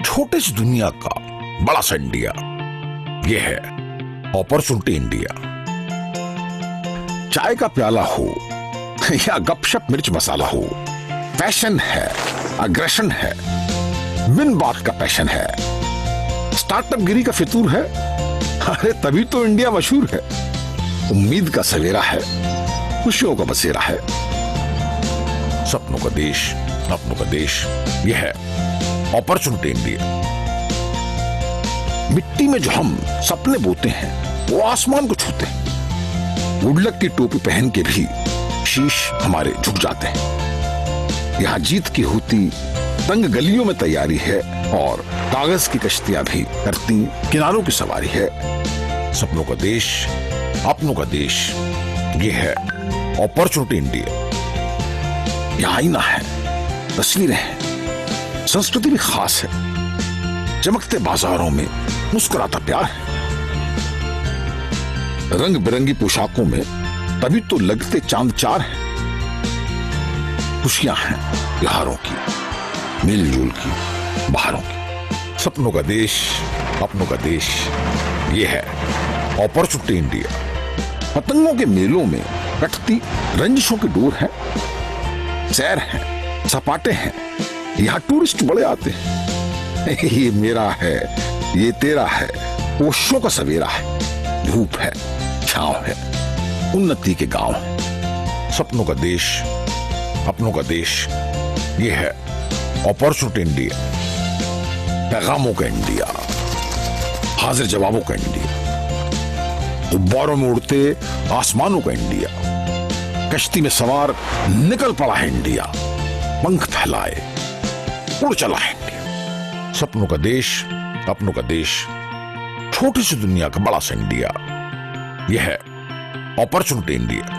छोटे से दुनिया का बड़ा सा इंडिया, ये है अपॉर्चुनिटी इंडिया। चाय का प्याला हो या गपशप मिर्च मसाला हो, पैशन है, अग्रेशन है, बिन बात का पैशन है, स्टार्टअप गिरी का फितूर है, अरे तभी तो इंडिया मशहूर है। उम्मीद का सवेरा है, खुशियों का बसेरा है, सपनों का देश, अपनों का देश, यह है अपॉर्चुनिटी इंडिया। मिट्टी में जो हम सपने बोते हैं वो आसमान को छूते हैं। गुडलक की टोपी पहन के भी शीश हमारे झुक जाते हैं। यहां जीत की होती तंग गलियों में तैयारी है और कागज की कश्तियां भी करती किनारों की सवारी है। सपनों का देश, अपनों का देश, ये है अपॉर्चुनिटी इंडिया। यहां आईना है, तस्वीरें हैं, संस्कृति भी खास है। चमकते बाजारों में मुस्कुराता प्यार है। रंग बिरंगी पोशाकों में तभी तो लगते चांद चार हैं। खुशियां हैं त्योहारों की, मिलजुल की, बहारों की। सपनों का देश, अपनों का देश, ये है अपॉर्चुनिटी इंडिया। पतंगों के मेलों में कटती रंजिशों की डोर है। सैर है, सपाटे हैं, यहां टूरिस्ट बड़े आते हैं। ये मेरा है, ये तेरा है, पोषों का सवेरा है। धूप है, छांव है, उन्नति के गांव है। सपनों का देश, अपनों का देश, ये है अपॉर्चुनिटी इंडिया। पैगामों का इंडिया, हाजिर जवाबों का इंडिया, गुब्बारों में उड़ते आसमानों का इंडिया। कश्ती में सवार निकल पड़ा है इंडिया, पंख फैलाए उड़ चला है इंडिया। सपनों का देश, अपनों का देश, छोटी सी दुनिया का बड़ा सा इंडिया, यह है अपॉर्चुनिटी इंडिया।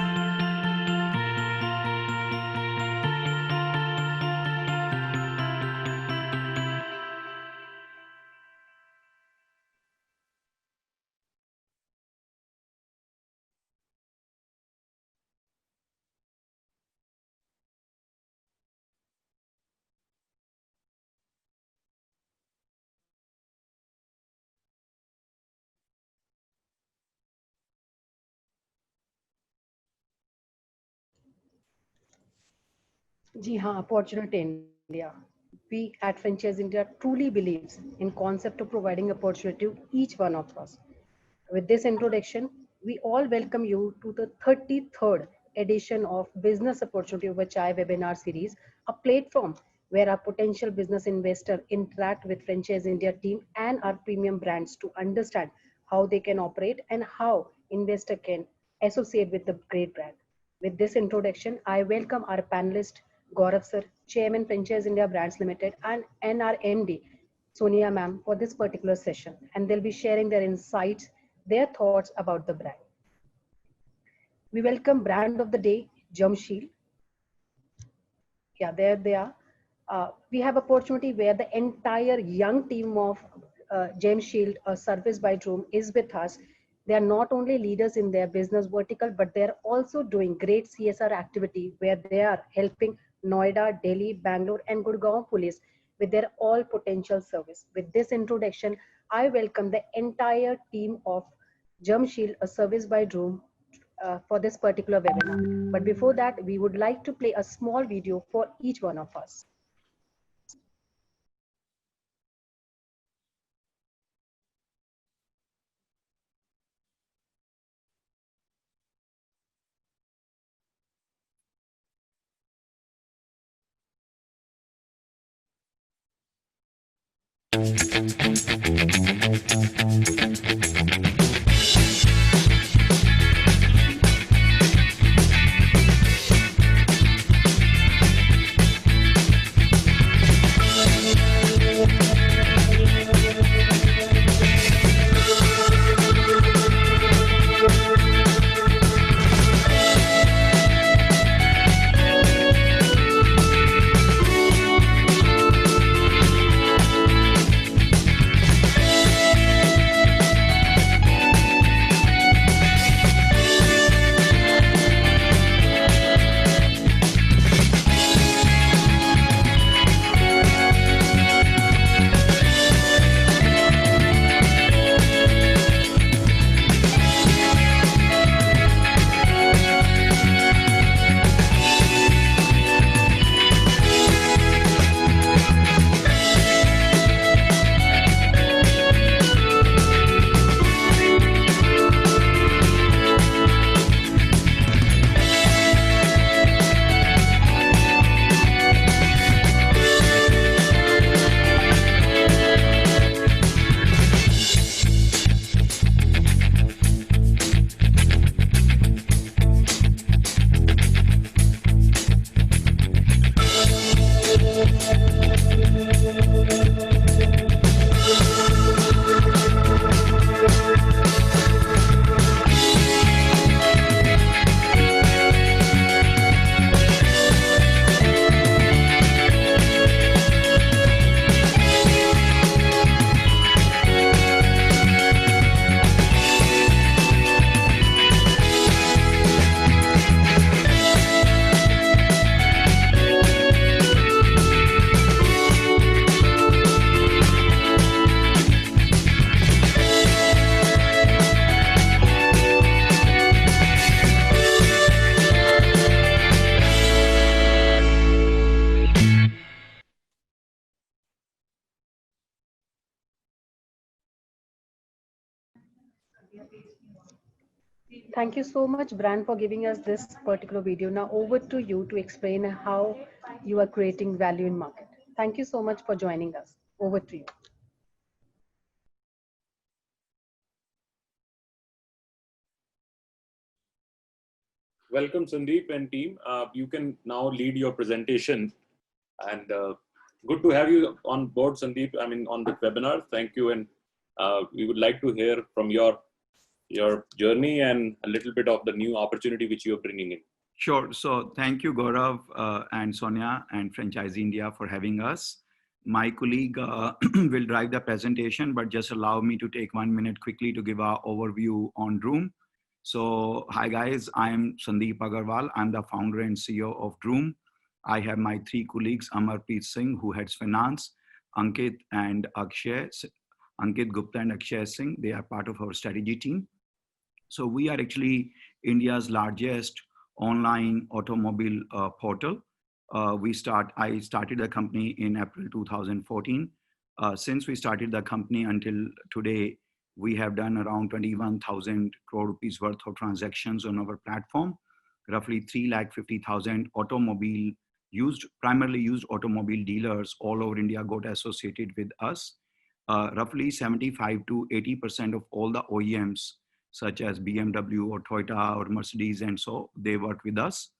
जी हाँ, opportunity India. We at Franchise India truly believes in concept of providing opportunity to each one of us. With this introduction, we all welcome you to the 33rd edition of Business Opportunity Over Chai webinar series, a platform where our potential business investor interact with Franchise India team and our premium brands to understand how they can operate and how investor can associate with the great brand. With this introduction, I welcome our panelist Gaurav sir, Chairman Franchise India Brands Limited, and NRMD Sonia ma'am for this particular session, and they'll be sharing their insights, their thoughts about the brand. We welcome brand of the day, Germ Shield. Yeah, there they are. We have opportunity where the entire young team of Germ Shield, a service by Droom, is with us. They are not only leaders in their business vertical, but they are also doing great CSR activity where they are helping Noida, Delhi, Bangalore, and Gurgaon police with their all potential service. With this introduction, I welcome the entire team of Germ Shield, a service by Droom, for this particular webinar. But before that, we would like to play a small video for each one of us. Thank you so much, Brand, for giving us this particular video. Now over to you to explain how you are creating value in market. Thank you so much for joining us. Over to you. Welcome, Sandeep and team. You can now lead your presentation. And good to have you on board, Sandeep. I mean, on the webinar. Thank you. And we would like to hear from your journey and a little bit of the new opportunity which you are bringing in. Sure. So thank you, Gaurav and Sonia and Franchise India for having us. My colleague will drive the presentation, but just allow me to take 1 minute quickly to give an overview on Droom. So hi guys, I'm Sandeep Aggarwal. I'm the founder and CEO of Droom. I have my 3 colleagues, Amarpreet Singh, who heads finance, Ankit Gupta and Akshay Singh. They are part of our strategy team. So we are actually India's largest online automobile portal. I started the company in April 2014. Since we started the company until today, we have done around 21,000 crore rupees worth of transactions on our platform. Roughly 350,000 primarily used automobile dealers all over India got associated with us. Roughly 75 to 80% of all the OEMs, such as BMW or Toyota or Mercedes, and so they work with us.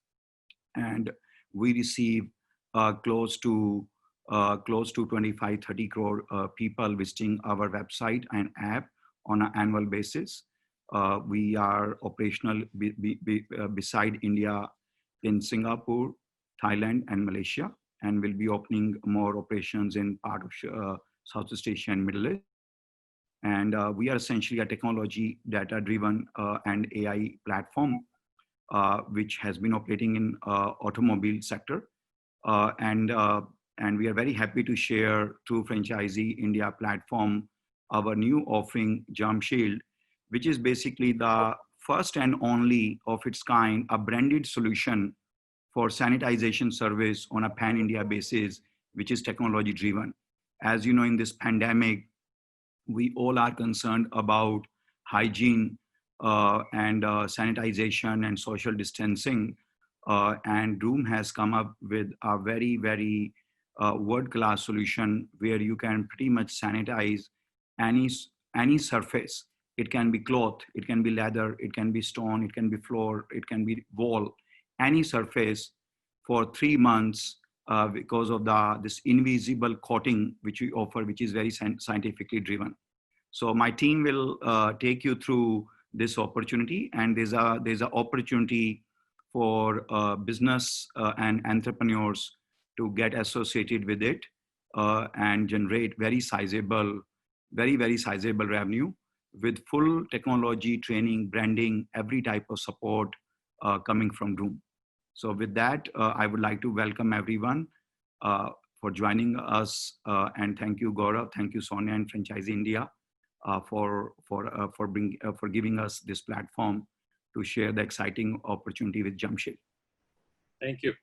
And we receive close to 25-30 crore people visiting our website and app on an annual basis. We are operational beside India in Singapore, Thailand, and Malaysia, and will be opening more operations in part of Southeast Asia and Middle East. And we are essentially a technology data-driven and AI platform, which has been operating in automobile sector. And we are very happy to share through Franchisee India platform our new offering, Germ Shield, which is basically the first and only of its kind, a branded solution for sanitization service on a pan-India basis, which is technology driven. As you know, in this pandemic, we all are concerned about hygiene and sanitization and social distancing. And Droom has come up with a very, very world-class solution where you can pretty much sanitize any surface. It can be cloth, it can be leather, it can be stone, it can be floor, it can be wall, any surface for 3 months because of this invisible coating which we offer, which is very scientifically driven. So my team will take you through this opportunity, and there's a opportunity for business and entrepreneurs to get associated with it and generate very sizable revenue with full technology, training, branding, every type of support coming from Droom. So with that, I would like to welcome everyone for joining us, and thank you, Gaurav, thank you, Sonia and Franchise India for giving us this platform to share the exciting opportunity with Germ Shield. Thank you.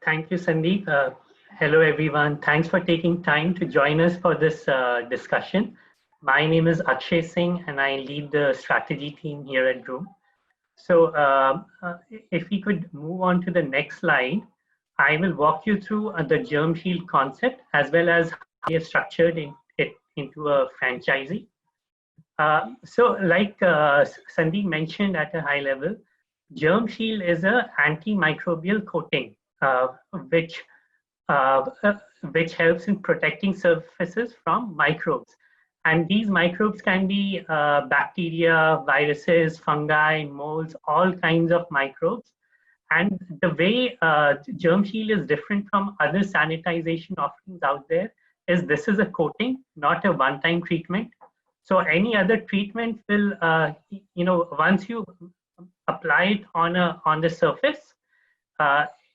Thank you, Sandeep. Hello, everyone. Thanks for taking time to join us for this discussion. My name is Akshay Singh, and I lead the strategy team here at Droom. So if we could move on to the next slide, I will walk you through the Germ Shield concept, as well as how we have structured it into a franchisee. So like Sandeep mentioned at a high level, Germ Shield is an antimicrobial coating, which helps in protecting surfaces from microbes. And these microbes can be bacteria, viruses, fungi, molds, all kinds of microbes. And the way Germ Shield is different from other sanitization offerings out there is this is a coating, not a one-time treatment. So any other treatment will, once you apply it on the surface,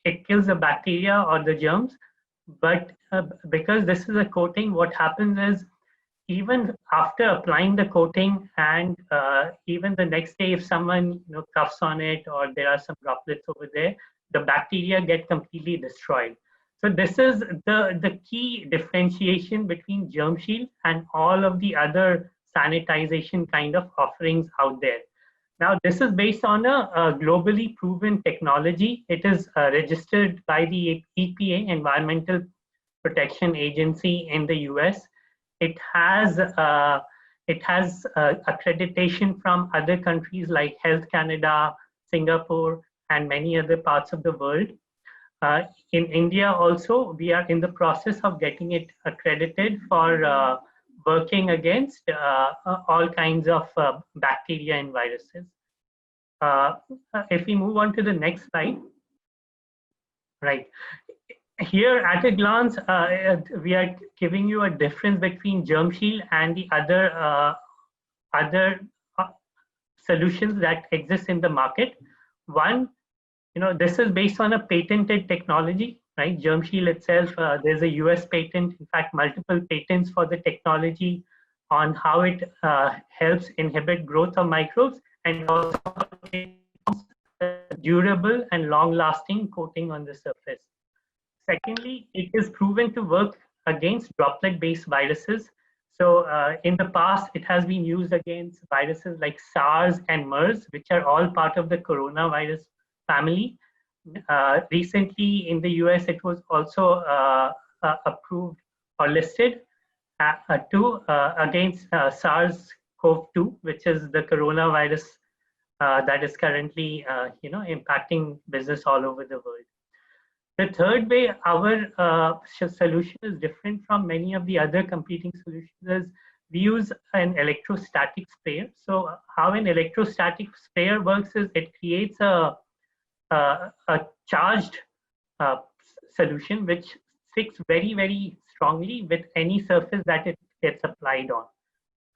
it kills the bacteria or the germs. But because this is a coating, what happens is even after applying the coating and even the next day, if someone coughs on it or there are some droplets over there, the bacteria get completely destroyed. So this is the key differentiation between Germ Shield and all of the other sanitization kind of offerings out there. Now, this is based on a globally proven technology. It is registered by the EPA, Environmental Protection Agency in the US. It has accreditation from other countries like Health Canada, Singapore, and many other parts of the world. In India also, we are in the process of getting it accredited for working against all kinds of bacteria and viruses. If we move on to the next slide, right. Here at a glance, we are giving you a difference between Germ Shield and the other solutions that exist in the market. One, this is based on a patented technology, right? Germ Shield itself, there's a US patent, in fact, multiple patents for the technology on how it helps inhibit growth of microbes and also durable and long-lasting coating on the surface. Secondly, it is proven to work against droplet-based viruses. So in the past, it has been used against viruses like SARS and MERS, which are all part of the coronavirus family. Recently in the US, it was also approved or listed against SARS-CoV-2, which is the coronavirus that is currently impacting business all over the world. The third way our solution is different from many of the other competing solutions is we use an electrostatic sprayer. So how an electrostatic sprayer works is it creates a charged solution which sticks very, very strongly with any surface that it gets applied on,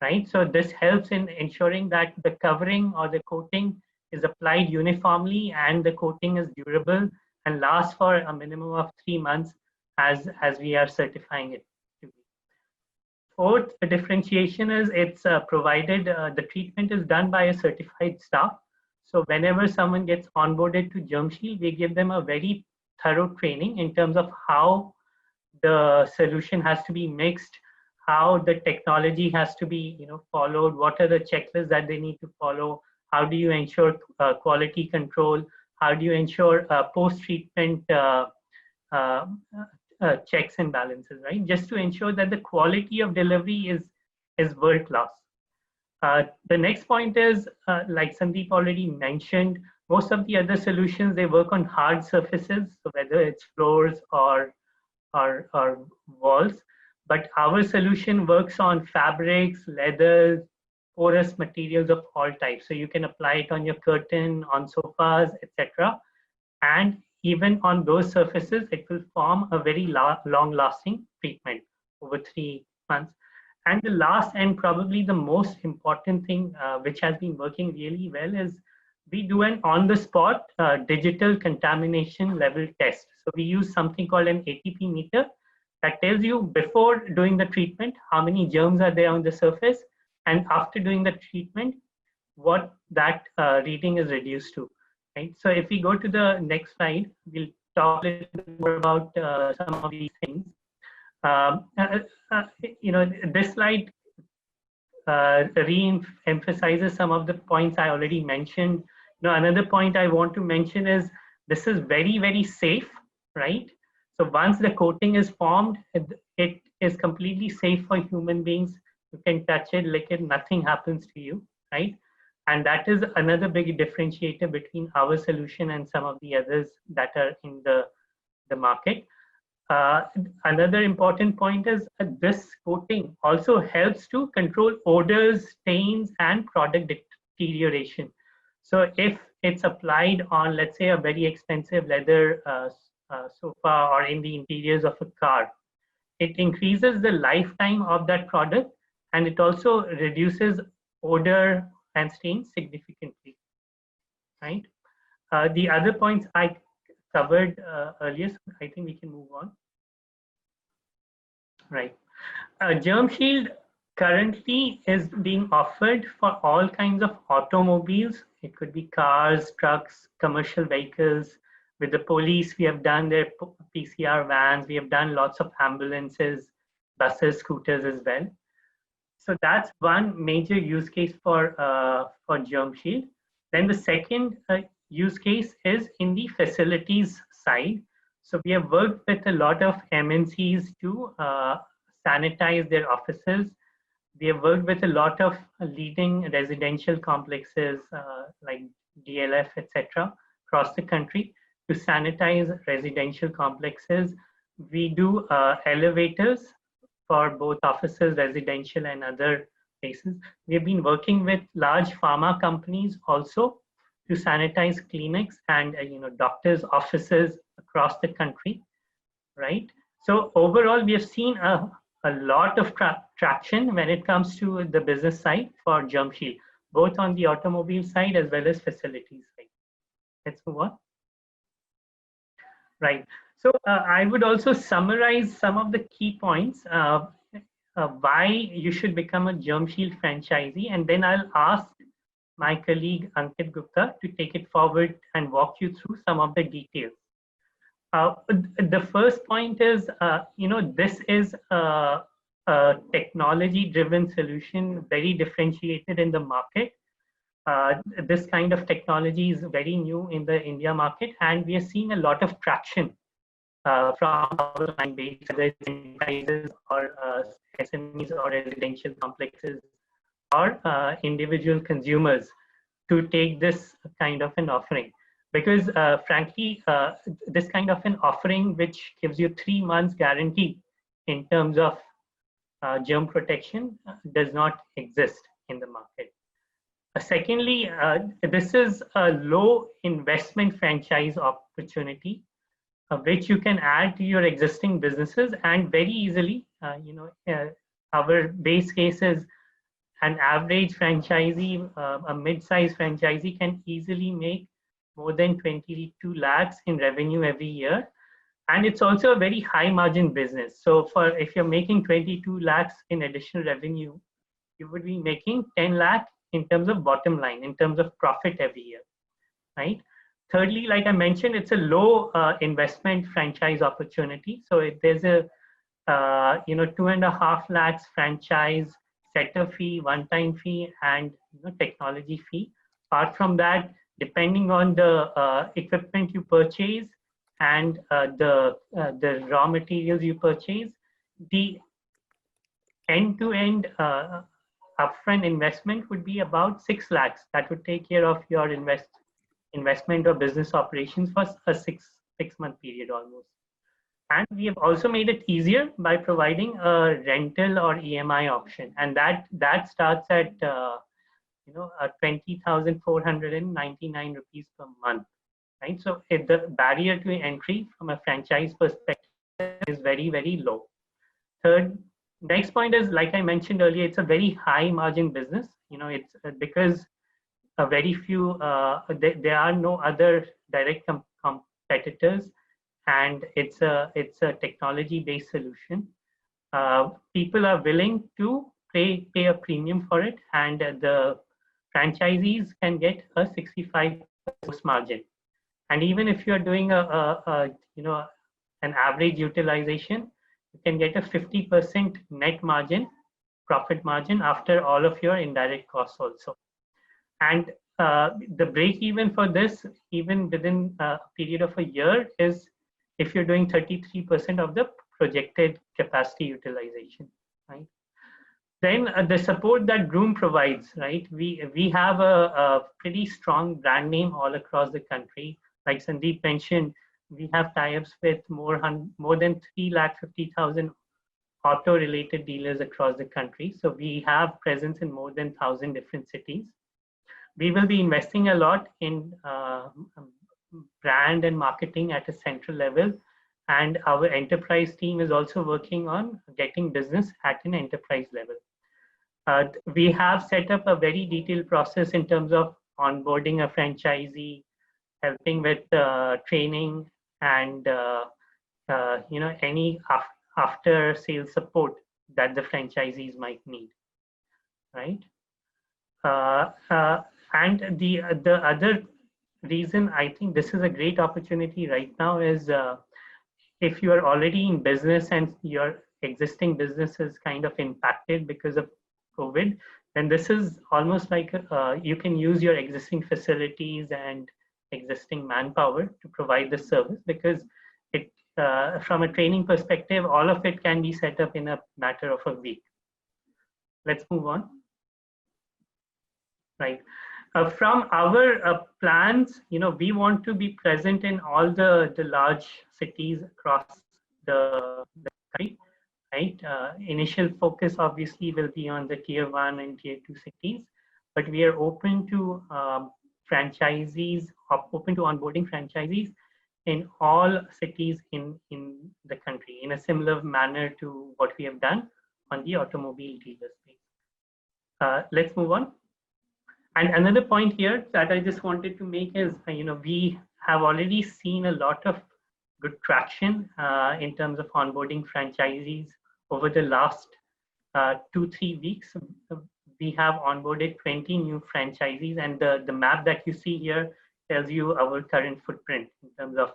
right? So this helps in ensuring that the covering or the coating is applied uniformly and the coating is durable and lasts for a minimum of 3 months as we are certifying it to be. Fourth differentiation is it's provided, the treatment is done by a certified staff. So whenever someone gets onboarded to Germ Shield, we give them a very thorough training in terms of how the solution has to be mixed, how the technology has to be followed, what are the checklists that they need to follow, how do you ensure quality control, how do you ensure post-treatment checks and balances, right? Just to ensure that the quality of delivery is world-class. The next point is, like Sandeep already mentioned, most of the other solutions, they work on hard surfaces, so whether it's floors or walls, but our solution works on fabrics, leathers, porous materials of all types. So you can apply it on your curtain, on sofas, etc. And even on those surfaces, it will form a very long-lasting treatment over 3 months. And the last and probably the most important thing which has been working really well is we do an on-the-spot digital contamination level test. So we use something called an ATP meter that tells you before doing the treatment, how many germs are there on the surface, and after doing the treatment, what that reading is reduced to, right? So if we go to the next slide, we'll talk a little bit more about some of these things. This slide re-emphasizes some of the points I already mentioned. Another point I want to mention is this is very, very safe, right? So once the coating is formed, it is completely safe for human beings. You can touch it, lick it, nothing happens to you, right? And that is another big differentiator between our solution and some of the others that are in the market. Another important point is this coating also helps to control odors, stains, and product deterioration. So if it's applied on, let's say, a very expensive leather sofa or in the interiors of a car, it increases the lifetime of that product, and it also reduces odor and stains significantly, right? The other points I covered earlier, so I think we can move on. Right. Germ Shield currently is being offered for all kinds of automobiles. It could be cars, trucks, commercial vehicles, With the police, we have done their PCR vans. We have done lots of ambulances, buses, scooters as well. So that's one major use case for Germ Shield. Then the second use case is in the facilities side. So we have worked with a lot of MNCs to sanitize their offices. We have worked with a lot of leading residential complexes like DLF, etc., across the country to sanitize residential complexes. We do elevators for both offices, residential and other places. We have been working with large pharma companies also to sanitize clinics and doctors' offices across the country, right? So overall, we have seen a lot of traction when it comes to the business side for Germ Shield, both on the automobile side as well as facilities side. Let's move on. Right. So I would also summarize some of the key points why you should become a Germ Shield franchisee, and then I'll ask my colleague Ankit Gupta to take it forward and walk you through some of the details. The first point is, this is a technology-driven solution, very differentiated in the market. This kind of technology is very new in the India market, and we are seeing a lot of traction from our client base, whether it's enterprises or SMEs or residential complexes or individual consumers, to take this kind of an offering. Because frankly, this kind of an offering which gives you 3 months guarantee in terms of germ protection does not exist in the market. Secondly, this is a low investment franchise opportunity, which you can add to your existing businesses and very easily. Our base case is an average franchisee, a mid-sized franchisee can easily make more than 22 lakhs in revenue every year. And it's also a very high margin business. So if you're making 22 lakhs in additional revenue, you would be making 10 lakh in terms of bottom line, in terms of profit every year, right? Thirdly, like I mentioned, it's a low investment franchise opportunity. So if there's a 2.5 lakhs franchise setup fee, one-time fee, and technology fee. Apart from that, depending on the equipment you purchase and the raw materials you purchase, the end-to-end upfront investment would be about 6 lakhs. That would take care of your investment or business operations for a six-month period almost. And we have also made it easier by providing a rental or EMI option, and that starts at 20,499 rupees per month, right? So the barrier to entry from a franchise perspective is very, very low. Next point is, like I mentioned earlier, it's a very high margin business. It's because very few, there are no other direct competitors, and it's a technology-based solution. People are willing to pay a premium for it, and the franchisees can get a 65% margin. And even if you're doing an average utilization, you can get a 50% net margin, profit margin after all of your indirect costs also. And the break even for this, even within a period of a year, is if you're doing 33% of the projected capacity utilization, right? Then the support that Droom provides, right? We have a pretty strong brand name all across the country. Like Sandeep mentioned, we have tie-ups with more than 350,000 auto-related dealers across the country. So we have presence in more than 1,000 different cities. We will be investing a lot in brand and marketing at a central level, and our enterprise team is also working on getting business at an enterprise level. We have set up a very detailed process in terms of onboarding a franchisee, helping with training, and any after sales support that the franchisees might need, right? And the other reason I think this is a great opportunity right now is if you are already in business and your existing business is kind of impacted because of COVID, then this is almost like you can use your existing facilities and existing manpower to provide the service, because it from a training perspective, all of it can be set up in a matter of a week. Let's move on. Right. From our plans, we want to be present in all the large cities across the country, right? Initial focus obviously will be on the tier 1 and tier 2 cities, but we are open to franchisees, open to onboarding franchisees in all cities in the country in a similar manner to what we have done on the automobile dealer space. Let's move on. And another point here that I just wanted to make is, we have already seen a lot of good traction in terms of onboarding franchisees over the last 2-3 weeks. We have onboarded 20 new franchisees, and the map that you see here tells you our current footprint in terms of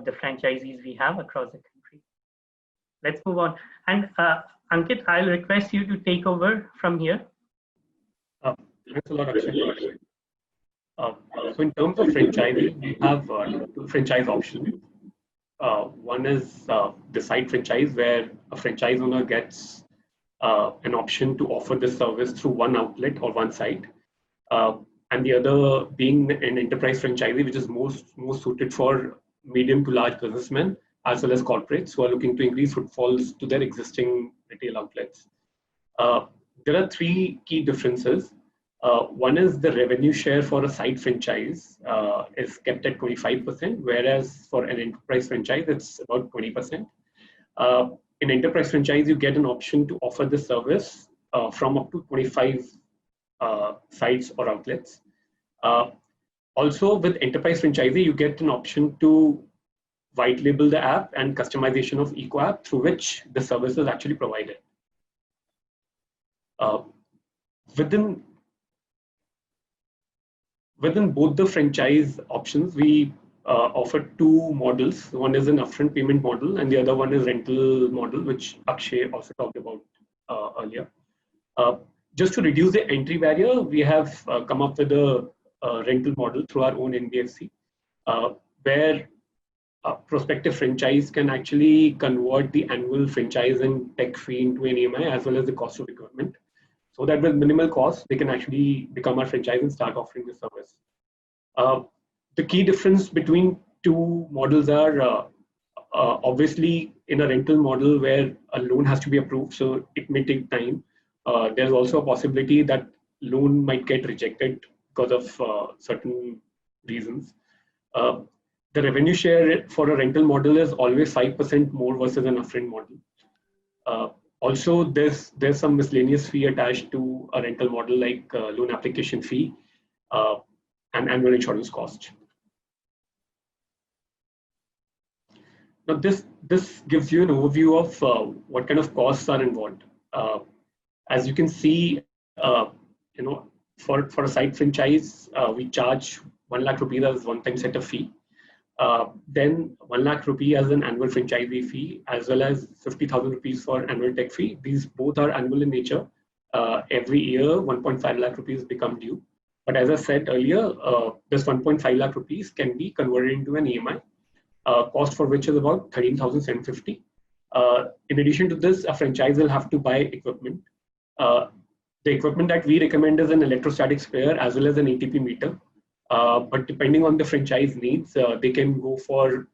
the franchisees we have across the country. Let's move on. And Ankit, I'll request you to take over from here. Thanks a lot, Akshay. So in terms of franchising, we have two franchise options. One is the site franchise, where a franchise owner gets an option to offer this service through one outlet or one site, and the other being an enterprise franchisee, which is most suited for medium to large businessmen as well as corporates who are looking to increase footfalls to their existing retail outlets. There are three key differences. One is the revenue share for a site franchise is kept at 25%, whereas for an enterprise franchise, it's about 20%. In enterprise franchise, you get an option to offer the service from up to 25 sites or outlets. Also, with enterprise franchisee, you get an option to white label the app and customization of Eco app through which the service is actually provided. Within both the franchise options, we offer two models. One is an upfront payment model, and the other one is rental model, which Akshay also talked about earlier. Just to reduce the entry barrier, we have come up with a rental model through our own NBFC, where a prospective franchise can actually convert the annual franchise and tech fee into an EMI as well as the cost of equipment, so that with minimal cost, they can actually become our franchise and start offering the service. The key difference between two models are obviously in a rental model where a loan has to be approved, so it may take time. There's also a possibility that loan might get rejected because of certain reasons. The revenue share for a rental model is always 5% more versus an upfront model. Also, there's some miscellaneous fee attached to a rental model, like loan application fee and annual insurance cost. Now, this gives you an overview of what kind of costs are involved. As you can see, for a site franchise, we charge 1 lakh rupees as one-time setup fee. Then 1 lakh rupee as an annual franchisee fee, as well as 50,000 rupees for annual tech fee. These both are annual in nature. Every year, 1.5 lakh rupees become due. But as I said earlier, this 1.5 lakh rupees can be converted into an EMI, cost for which is about 13,750. In addition to this, a franchise will have to buy equipment. The equipment that we recommend is an electrostatic sprayer as well as an ATP meter. But depending on the franchise needs, they can go for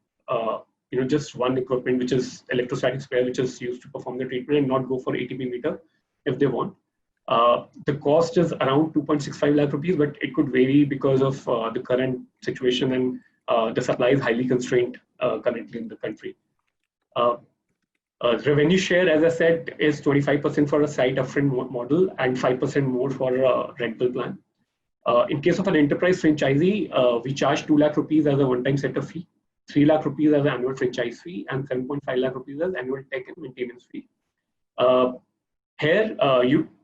just one equipment, which is electrostatic sprayer, which is used to perform the treatment, and not go for ATP meter if they want. The cost is around 2.65 lakh rupees, but it could vary because of the current situation, and the supply is highly constrained currently in the country. Revenue share, as I said, is 25% for a site upfront model and 5% more for a rental plan. In case of an enterprise franchisee, we charge 2 lakh rupees as a one-time setup fee, 3 lakh rupees as an annual franchise fee, and 7.5 lakh rupees as annual tech and maintenance fee. Here,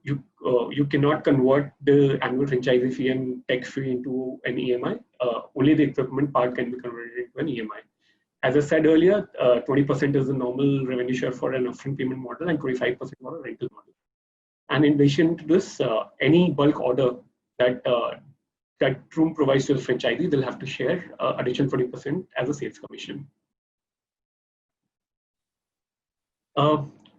you cannot convert the annual franchisee fee and tech fee into an EMI. Only the equipment part can be converted into an EMI. As I said earlier, 20% is the normal revenue share for an upfront payment model and 25% for a rental model. And in addition to this, any bulk order that that Droom provides to the franchisee, they'll have to share additional 20% as a sales commission.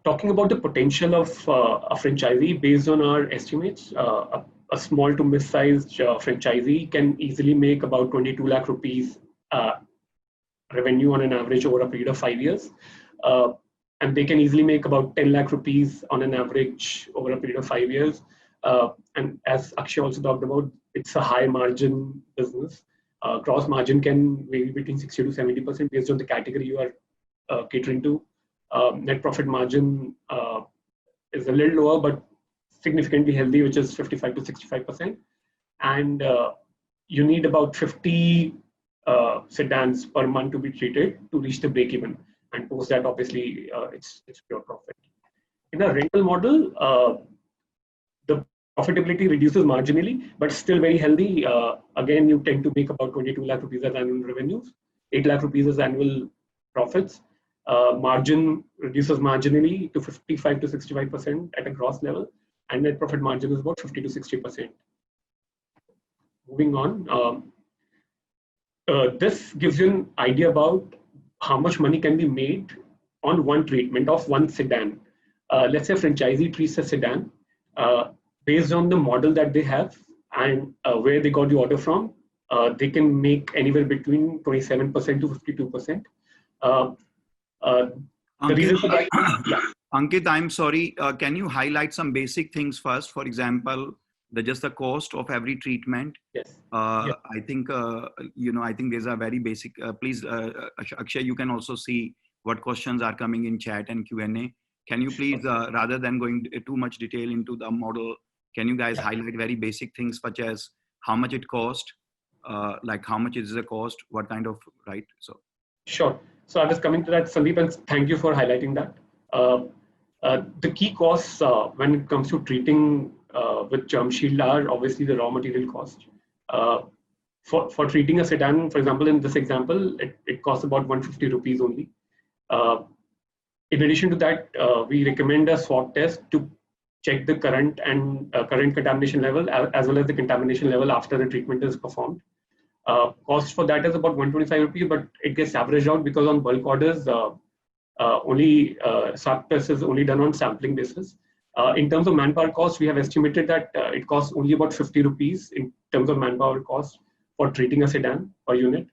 Talking about the potential of a franchisee, based on our estimates, a small to mid-sized franchisee can easily make about 22 lakh rupees revenue on an average over a period of 5 years. And they can easily make about 10 lakh rupees on an average over a period of 5 years. And as Akshay also talked about, it's a high margin business. Gross margin can vary between 60 to 70% based on the category you are catering to. Net profit margin is a little lower, but significantly healthy, which is 55 to 65%. And you need about 50 sedans per month to be treated to reach the break even. And post that, obviously, it's pure profit. In a rental model, the profitability reduces marginally, but still very healthy. Again, you tend to make about 22 lakh rupees as annual revenues, 8 lakh rupees as annual profits. Margin reduces marginally to 55 to 65% at a gross level, and net profit margin is about 50 to 60%. Moving on, this gives you an idea about how much money can be made on one treatment of one sedan. Let's say a franchisee treats a sedan based on the model that they have and where they got the order from. They can make anywhere between 27% to 52%. The reason for that, yeah. Ankit, I'm sorry. Can you highlight some basic things first? For example, just the cost of every treatment. Yes. I think I think these are very basic. Please, Akshay, you can also see what questions are coming in chat and Q&A. Can you please, rather than going too much detail into the model, can you guys highlight very basic things such as how much it cost, like how much is the cost, what kind of, right? So. Sure. So I was coming to that, Sandeep, and thank you for highlighting that. The key costs when it comes to treating with Germ Shield are obviously the raw material cost. For treating a sedan, for example, in this example, it costs about 150 rupees only. In addition to that, we recommend a swab test to check the current contamination level as well as the contamination level after the treatment is performed. Cost for that is about 125 rupees, but it gets averaged out because on bulk orders, swab test is only done on sampling basis. In terms of manpower cost, we have estimated that it costs only about 50 rupees in terms of manpower cost for treating a sedan per unit.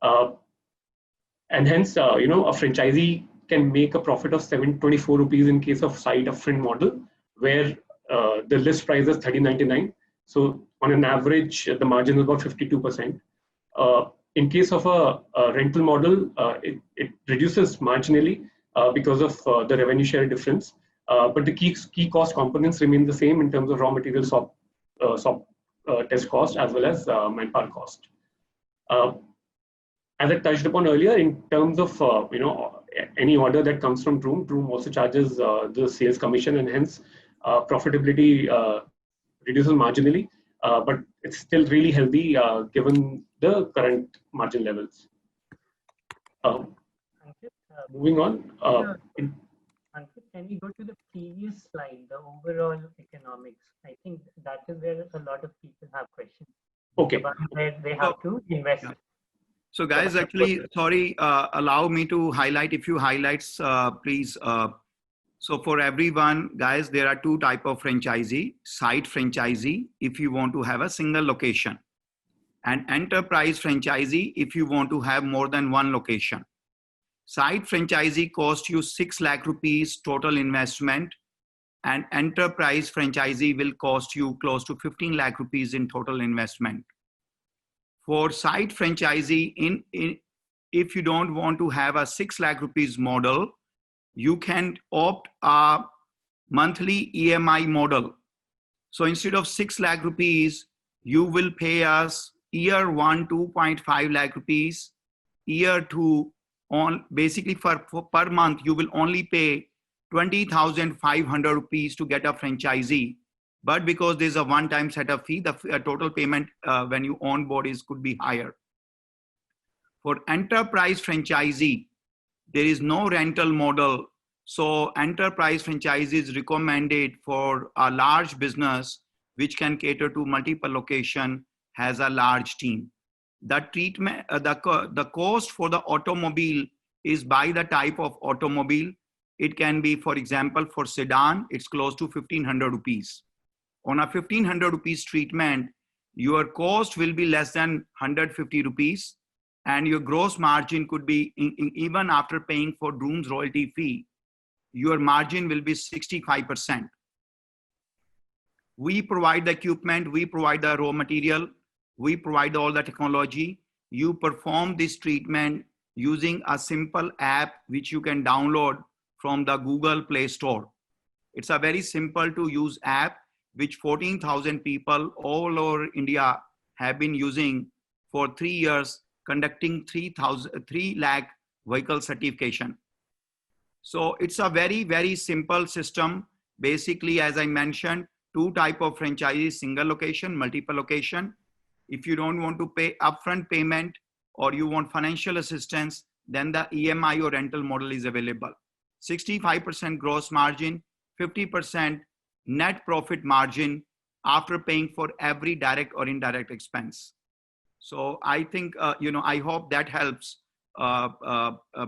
And hence, a franchisee can make a profit of 724 rupees in case of site upfront model, where the list price is 1399. So on an average, the margin is about 52%. In case of a rental model, it reduces marginally because of the revenue share difference. But the key cost components remain the same in terms of raw material swab test cost as well as manpower cost. As I touched upon earlier, in terms of any order that comes from Droom also charges the sales commission, and hence profitability reduces marginally, but it's still really healthy given the current margin levels. Moving on. Ankit, can we go to the previous slide, the overall economics? I think that is where a lot of people have questions. Okay. About where they have to invest. So guys, actually, sorry, allow me to highlight a few highlights, please. So for everyone, guys, there are two types of franchisee: site franchisee, if you want to have a single location, and enterprise franchisee, if you want to have more than one location. Site franchisee costs you 6 lakh rupees total investment, and enterprise franchisee will cost you close to 15 lakh rupees in total investment. For site franchisee, if you don't want to have a 6 lakh rupees model, you can opt a monthly EMI model. So instead of 6 lakh rupees, you will pay us year 1, 2.5 lakh rupees, year 2, on basically per month, you will only pay 20,500 rupees to get a franchisee. But because there's a one-time setup fee, the total payment when you onboard could be higher. For enterprise franchisee, there is no rental model. So enterprise franchise is recommended for a large business which can cater to multiple location, has a large team. The treatment, the cost for the automobile is by the type of automobile. It can be, for example, for sedan, it's close to 1,500 rupees. On a 1,500 rupees treatment, your cost will be less than 150 rupees. And your gross margin could be, even after paying for Droom's royalty fee, your margin will be 65%. We provide the equipment, we provide the raw material, we provide all the technology. You perform this treatment using a simple app which you can download from the Google Play Store. It's a very simple to use app which 14,000 people all over India have been using for 3 years, conducting 3 lakh vehicle certification. So it's a very, very simple system. Basically, as I mentioned, 2 type of franchises, single location, multiple location. If you don't want to pay upfront payment or you want financial assistance, then the EMI or rental model is available. 65% gross margin, 50% net profit margin after paying for every direct or indirect expense. So I think, I hope that helps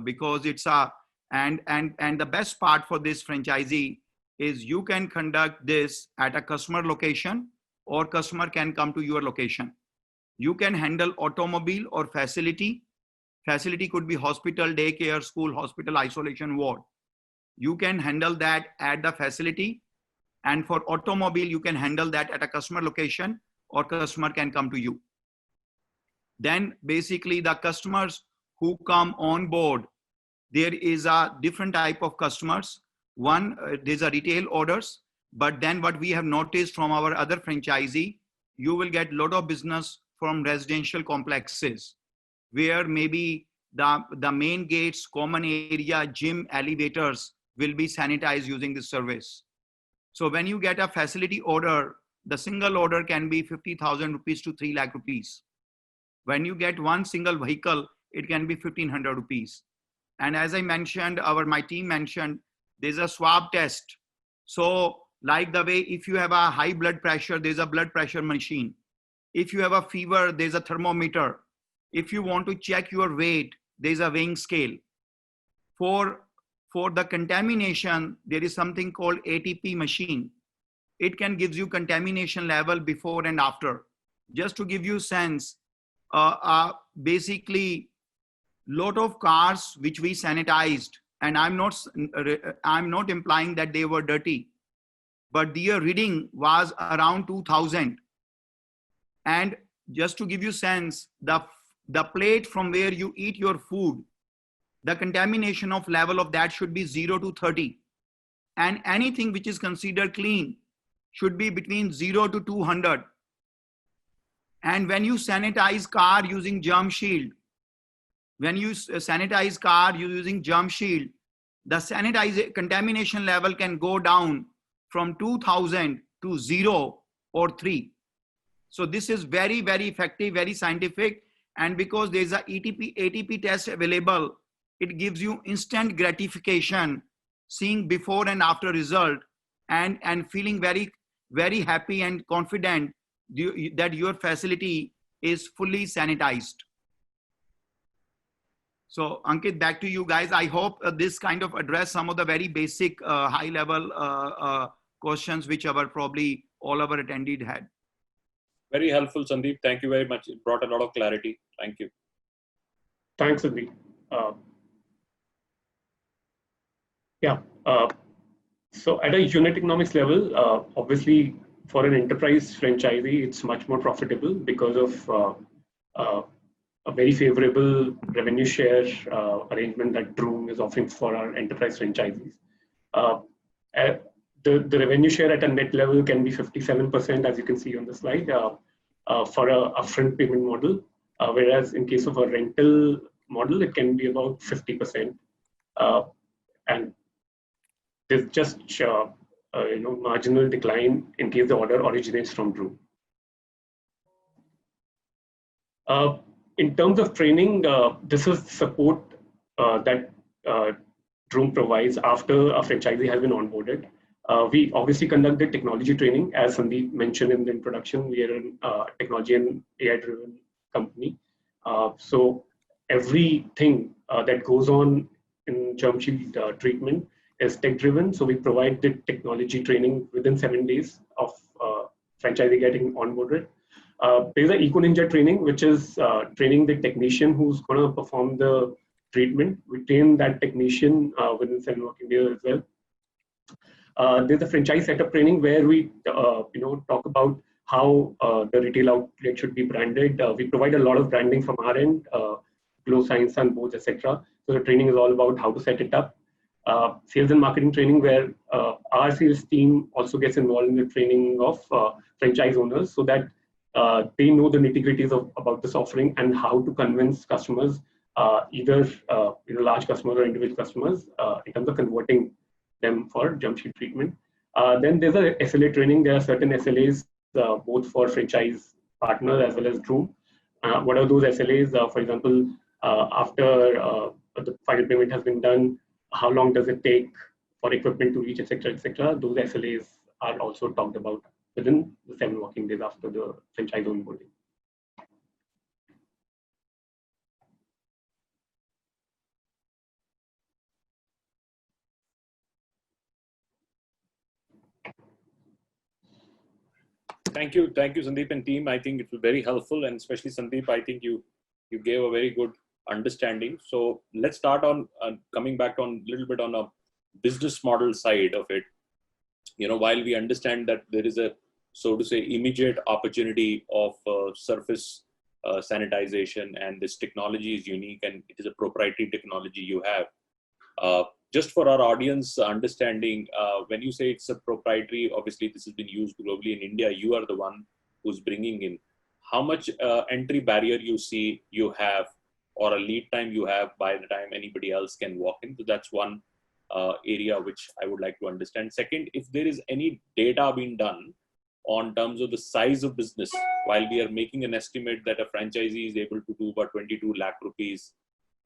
because it's and the best part for this franchisee is you can conduct this at a customer location or customer can come to your location. You can handle automobile or facility. Facility could be hospital, daycare, school, hospital, isolation ward. You can handle that at the facility. And for automobile, you can handle that at a customer location or customer can come to you. Then basically the customers who come on board, there is a different type of customers. One, there's a retail orders, but then what we have noticed from our other franchisee, you will get a lot of business from residential complexes where maybe the main gates, common area, gym, elevators will be sanitized using this service. So when you get a facility order, the single order can be 50,000 rupees to 3 lakh rupees. When you get one single vehicle, it can be 1,500 rupees. And as I mentioned, my team mentioned, there's a swab test. So like the way if you have a high blood pressure, there's a blood pressure machine. If you have a fever, there's a thermometer. If you want to check your weight, there's a weighing scale. For the contamination, there is something called ATP machine. It can give you contamination level before and after. Just to give you sense, basically lot of cars which we sanitized, and I'm not implying that they were dirty, but their reading was around 2000. And just to give you sense, the plate from where you eat your food, the contamination of level of that should be 0 to 30. And anything which is considered clean should be between 0 to 200. And when you sanitize car using Germ Shield, the contamination level can go down from 2000 to 0 or 3. So this is very, very effective, very scientific. And because there's a ATP test available, it gives you instant gratification, seeing before and after result, and feeling very, very happy and confident that your facility is fully sanitized. So Ankit, back to you guys. I hope this kind of address some of the very basic high level questions which probably all our attendees had. Very helpful, Sandeep. Thank you very much. It brought a lot of clarity. Thank you. Thanks, Sandeep. So at a unit economics level, obviously for an enterprise franchisee, it's much more profitable because of a very favorable revenue share arrangement that Droom is offering for our enterprise franchisees. The revenue share at a net level can be 57%, as you can see on the slide, for a upfront payment model, whereas in case of a rental model, it can be about 50%. And there's just marginal decline in case the order originates from Droom. In terms of training, this is support that Droom provides after a franchisee has been onboarded. We obviously conducted technology training. As Sandeep mentioned in the introduction, we are a technology and AI-driven company. So everything that goes on in Germ Shield treatment is tech-driven. So we provide the technology training within 7 days of franchisee getting onboarded. There's an Eco Ninja training, which is training the technician who's going to perform the treatment. We train that technician within 7 working days as well. There's a franchise setup training where we talk about how the retail outlet should be branded. We provide a lot of branding from our end, glow signs, sunboards, etc. So the training is all about how to set it up. Sales and marketing training, where our sales team also gets involved in the training of franchise owners, so that they know the nitty-gritties about this offering and how to convince customers, either large customers or individual customers, in terms of converting them for Germ Shield treatment. Then there's a SLA training. There are certain SLAs both for franchise partners as well as Droom. What are those SLAs? For example, after the final payment has been done, how long does it take for equipment to reach, etc., etc. Those SLAs are also talked about within the 7 working days after the franchise onboarding. Thank you, Sandeep and team. I think it was very helpful, and especially Sandeep, I think you gave a very good understanding. So let's start on coming back on a little bit on a business model side of it. While we understand that there is a, so to say, immediate opportunity of surface sanitization, and this technology is unique and it is a proprietary technology you have. Just for our audience understanding, when you say it's a proprietary, obviously this has been used globally. In India, you are the one who's bringing in. How much entry barrier you have, or a lead time you have by the time anybody else can walk in? So that's one area which I would like to understand. Second, if there is any data being done on terms of the size of business, while we are making an estimate that a franchisee is able to do about 22 lakh rupees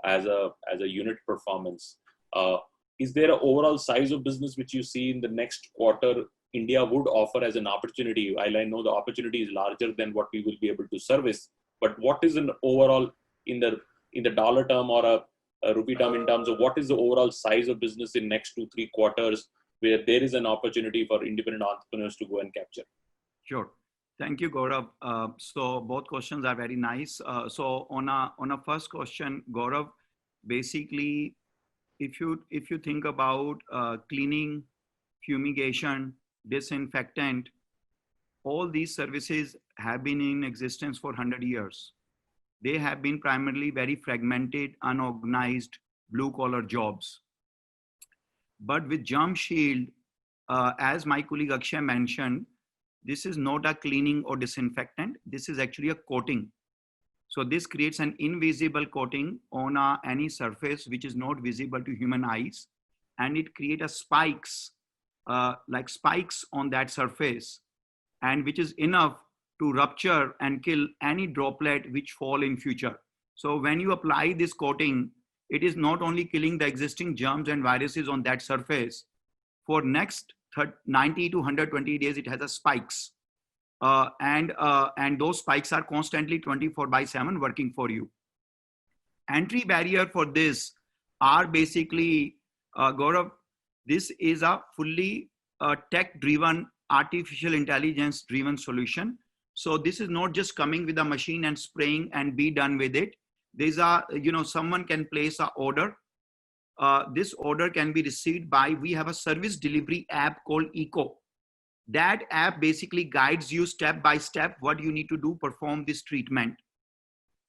as a unit performance. Is there an overall size of business which you see in the next quarter India would offer as an opportunity? While I know the opportunity is larger than what we will be able to service, but what is an overall in the dollar term or a rupee term, in terms of what is the overall size of business in next 2-3 quarters where there is an opportunity for independent entrepreneurs to go and capture? Sure. Thank you, Gaurav. So both questions are very nice. So on a first question, Gaurav, basically, if you think about cleaning, fumigation, disinfectant, all these services have been in existence for 100 years. They have been primarily very fragmented, unorganized, blue-collar jobs. But with Germ Shield, as my colleague Akshay mentioned, this is not a cleaning or disinfectant. This is actually a coating. So this creates an invisible coating on any surface which is not visible to human eyes, and it creates spikes, like spikes on that surface, and which is enough to rupture and kill any droplet which fall in future. So when you apply this coating, it is not only killing the existing germs and viruses on that surface. For next 90 to 120 days, it has a spikes. And those spikes are constantly 24/7 working for you. Entry barrier for this are basically, Gaurav, this is a fully tech-driven, artificial intelligence-driven solution. So this is not just coming with a machine and spraying and be done with it. There's someone can place an order. This order can be received by, we have a service delivery app called Eco. That app basically guides you step by step what you need to do, perform this treatment.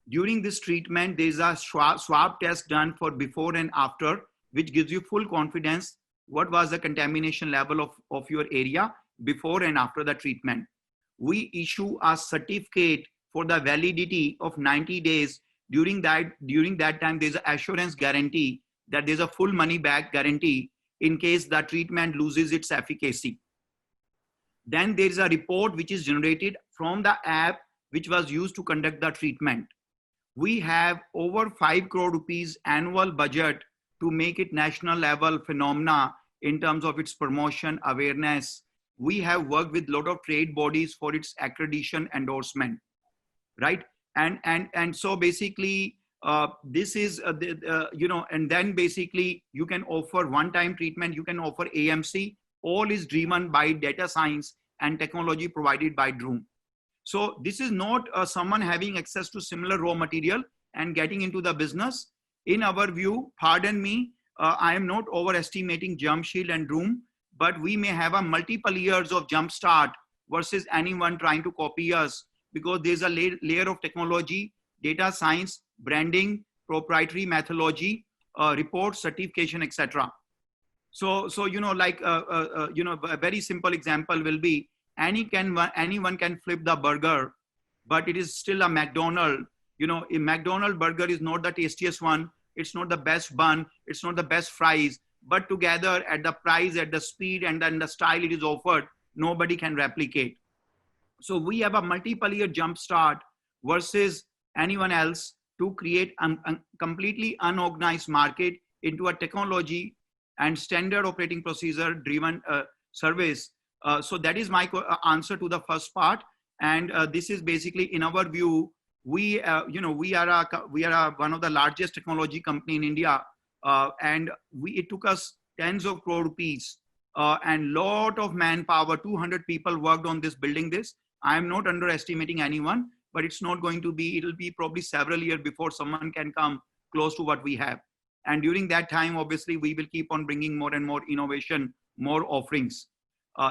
During this treatment, there's a swab test done for before and after, which gives you full confidence what was the contamination level of your area before and after the treatment. We issue a certificate for the validity of 90 days. During that time, there's an assurance guarantee that there's a full money back guarantee in case the treatment loses its efficacy. Then there is a report which is generated from the app which was used to conduct the treatment. We have over 5 crore rupees annual budget to make it national level phenomena in terms of its promotion, awareness. We have worked with a lot of trade bodies for its accreditation endorsement, right? And so basically, this is, and then basically you can offer one-time treatment, you can offer AMC, all is driven by data science and technology provided by Droom. So this is not someone having access to similar raw material and getting into the business. In our view, pardon me, I am not overestimating Germ Shield and Droom, but we may have a multiple years of jump start versus anyone trying to copy us, because there's a layer of technology, data science, branding, proprietary methodology, report certification, etc. So a very simple example will be anyone can flip the burger, but it is still a McDonald's. A McDonald's burger is not the tastiest one. It's not the best bun. It's not the best fries, but together at the price, at the speed, and then the style it is offered, nobody can replicate. So we have a multiple year jump start versus anyone else to create a completely unorganized market into a technology and standard operating procedure driven service. So that is my answer to the first part. And this is basically, in our view, we are one of the largest technology company in India, and it took us tens of crore rupees and lot of manpower. 200 people worked on this, building this. I am not underestimating anyone, but it's not going to be. It'll be probably several years before someone can come close to what we have. And during that time, obviously, we will keep on bringing more and more innovation, more offerings.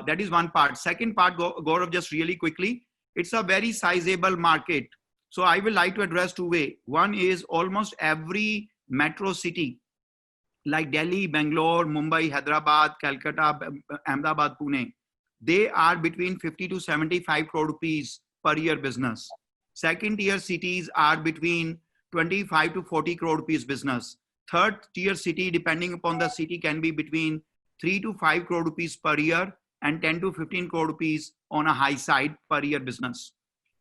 That is one part. Second part, Gaurav, just really quickly, it's a very sizable market. So I will like to address two ways. One is almost every metro city, like Delhi, Bangalore, Mumbai, Hyderabad, Calcutta, Ahmedabad, Pune, they are between 50 to 75 crore rupees per year business. Second tier cities are between 25 to 40 crore rupees business. Third tier city, depending upon the city, can be between 3 to 5 crore rupees per year and 10 to 15 crore rupees on a high side per year business.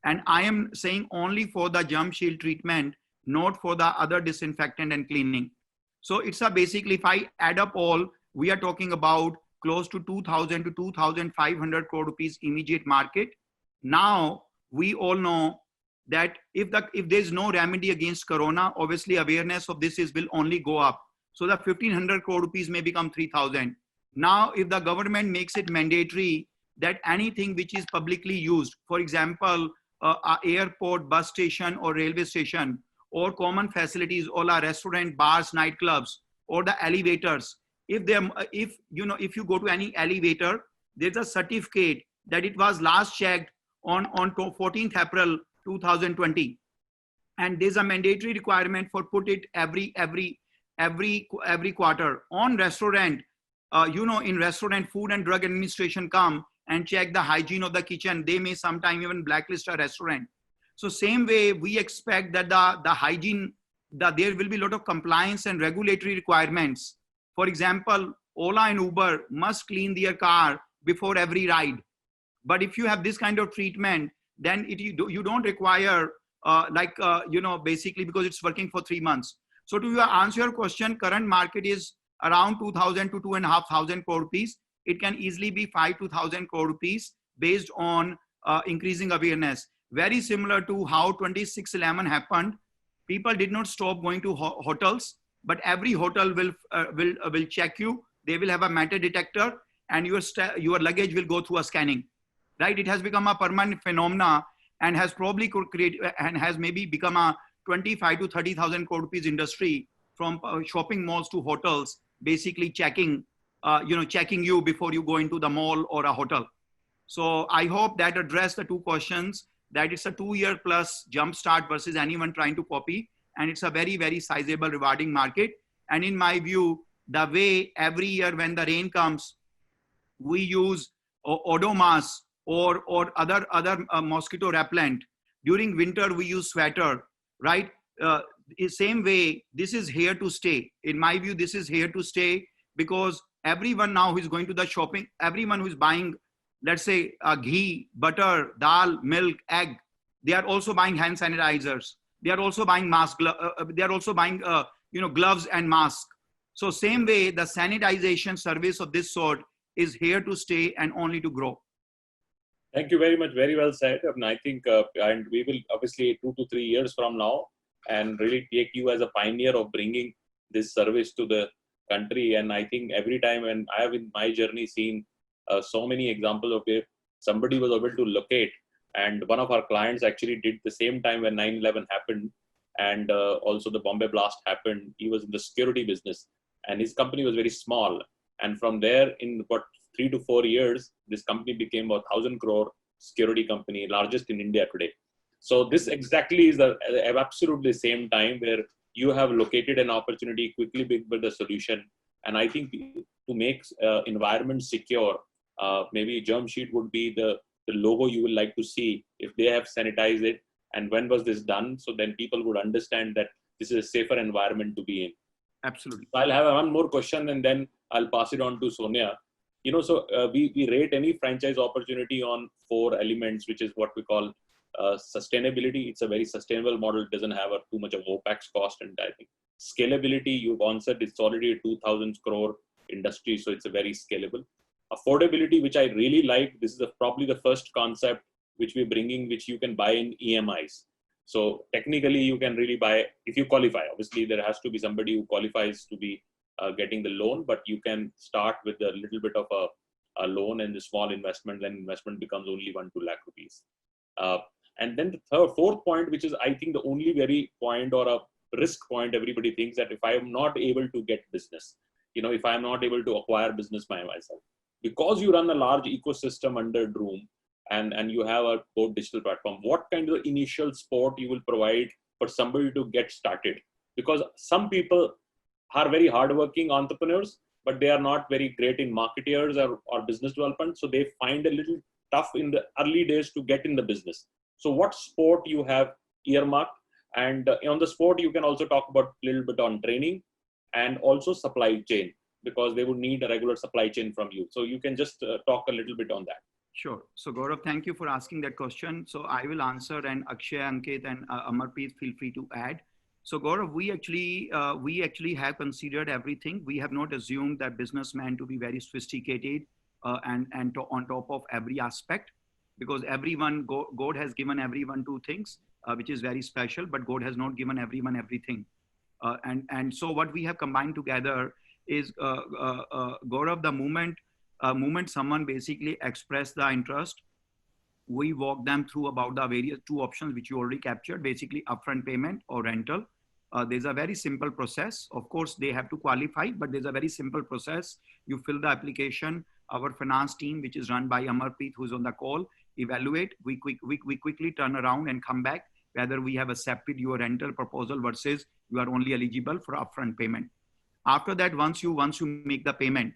And I am saying only for the Germ Shield treatment, not for the other disinfectant and cleaning. So it's a basically, if I add up all, we are talking about close to 2,000 to 2,500 crore rupees immediate market. Now we all know that if there's no remedy against corona, obviously awareness of this will only go up. So the 1,500 crore rupees may become 3,000. Now, if the government makes it mandatory that anything which is publicly used, for example, a airport, bus station, or railway station, or common facilities, all our restaurant, bars, nightclubs, or the elevators, if you go to any elevator, there's a certificate that it was last checked on 14th April 2020, and there's a mandatory requirement for put it every quarter. On restaurant, in restaurant, Food and Drug Administration come and check the hygiene of the kitchen. They may sometime even blacklist a restaurant. So same way, we expect that the hygiene, there will be a lot of compliance and regulatory requirements. For example, Ola and Uber must clean their car before every ride. But if you have this kind of treatment, then you don't require basically, because it's working for 3 months. So to answer your question, current market is around 2,000 to 2,500 crore rupees. It can easily be 5 to 1,000 crore rupees based on increasing awareness. Very similar to how 26/11 happened. People did not stop going to hotels, but every hotel will check you. They will have a metal detector, and your luggage will go through a scanning. Right? It has become a permanent phenomena and has probably maybe become a 25 to 30,000 crore rupees industry, from shopping malls to hotels, basically checking you before you go into the mall or a hotel. So I hope that addressed the two questions, that it's a 2-year plus jump start versus anyone trying to copy. And it's a very, very sizable, rewarding market. And in my view, the way every year when the rain comes, we use odomas or other mosquito repellent. During winter, we use sweater, right? Same way, this is here to stay. In my view, this is here to stay, because Everyone now who is going to the shopping, everyone who is buying, let's say, ghee, butter, dal, milk, egg, they are also buying hand sanitizers. They are also buying they are also buying gloves and masks. So same way, the sanitization service of this sort is here to stay and only to grow. Thank you very much. Very well said. And I think, and we will obviously 2 to 3 years from now, and really take you as a pioneer of bringing this service to the country. And I think every time, when I have in my journey seen so many examples of where somebody was able to locate, and one of our clients actually did the same time when 9/11 happened, and also the Bombay blast happened. He was in the security business, and his company was very small. And from there, in about 3 to 4 years, this company became a 1,000 crore security company, largest in India today. So this exactly is the absolutely same time where you have located an opportunity, quickly build the solution. And I think to make environment secure, maybe Germ Shield would be the logo you would like to see if they have sanitized it. And when was this done? So then people would understand that this is a safer environment to be in. Absolutely. I'll have one more question and then I'll pass it on to Sonia. We rate any franchise opportunity on 4 elements, which is what we call sustainability. It's a very sustainable model. It doesn't have too much of OPEX cost. And I think scalability, you answered, it's already a 2,000 crore industry. So it's a very scalable. Affordability, which I really like. This is probably the first concept which we're bringing, which you can buy in EMIs. So technically you can really buy, if you qualify. Obviously there has to be somebody who qualifies to be getting the loan, but you can start with a little bit of a loan and a small investment, then investment becomes only 1-2 lakh rupees. And then the fourth point, which is I think the only very point or a risk point everybody thinks, that if I am not able to get business, if I am not able to acquire business by myself, because you run a large ecosystem under Droom and you have a core digital platform, what kind of initial support you will provide for somebody to get started? Because some people are very hardworking entrepreneurs, but they are not very great in marketeers or business development. So they find a little tough in the early days to get in the business. So what support you have earmarked? And on the support, you can also talk about a little bit on training and also supply chain, because they would need a regular supply chain from you. So you can just talk a little bit on that. Sure. So Gaurav, thank you for asking that question. So I will answer, and Akshay, Ankit, and Amarpreet, feel free to add. So Gaurav, we actually have considered everything. We have not assumed that businessmen to be very sophisticated and on top of every aspect, because God has given everyone 2 things, which is very special, but God has not given everyone everything. And so what we have combined together is, Gaurav, the moment someone basically express the interest, we walk them through about the various 2 options, which you already captured, basically upfront payment or rental. There's a very simple process. Of course, they have to qualify, but there's a very simple process. You fill the application. Our finance team, which is run by Amarpreet, who's on the call, evaluate. We quickly turn around and come back whether we have accepted your rental proposal versus you are only eligible for upfront payment. After that, once you make the payment,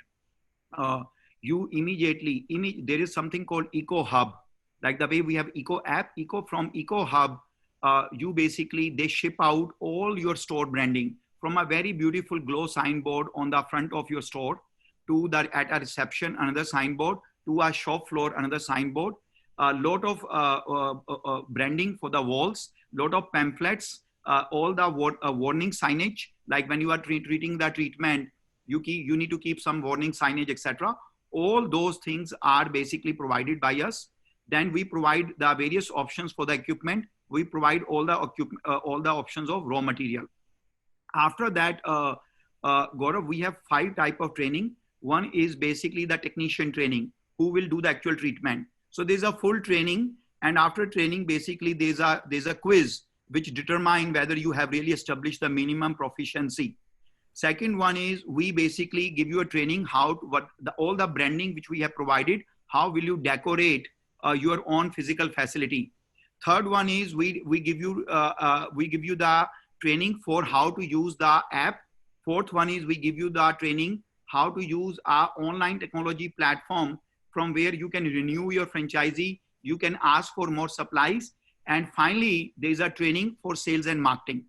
you immediately, there is something called Eco Hub. Like the way we have Eco app, from Eco Hub, they ship out all your store branding, from a very beautiful glow signboard on the front of your store to at a reception, another signboard, to a shop floor, another signboard, a lot of branding for the walls, lot of pamphlets, all the warning signage, like when you are treating the treatment, you need to keep some warning signage, etc. All those things are basically provided by us. Then we provide the various options for the equipment. We provide all the options of raw material. After that, Gaurav, we have 5 types of training. One is basically the technician training, who will do the actual treatment. So there's a full training, and after training, basically there's a quiz which determine whether you have really established the minimum proficiency. Second one is we basically give you a training all the branding which we have provided, how will you decorate your own physical facility. Third one is we give you the training for how to use the app. Fourth one is we give you the training how to use our online technology platform, from where you can renew your franchisee, you can ask for more supplies. And finally, there's a training for sales and marketing.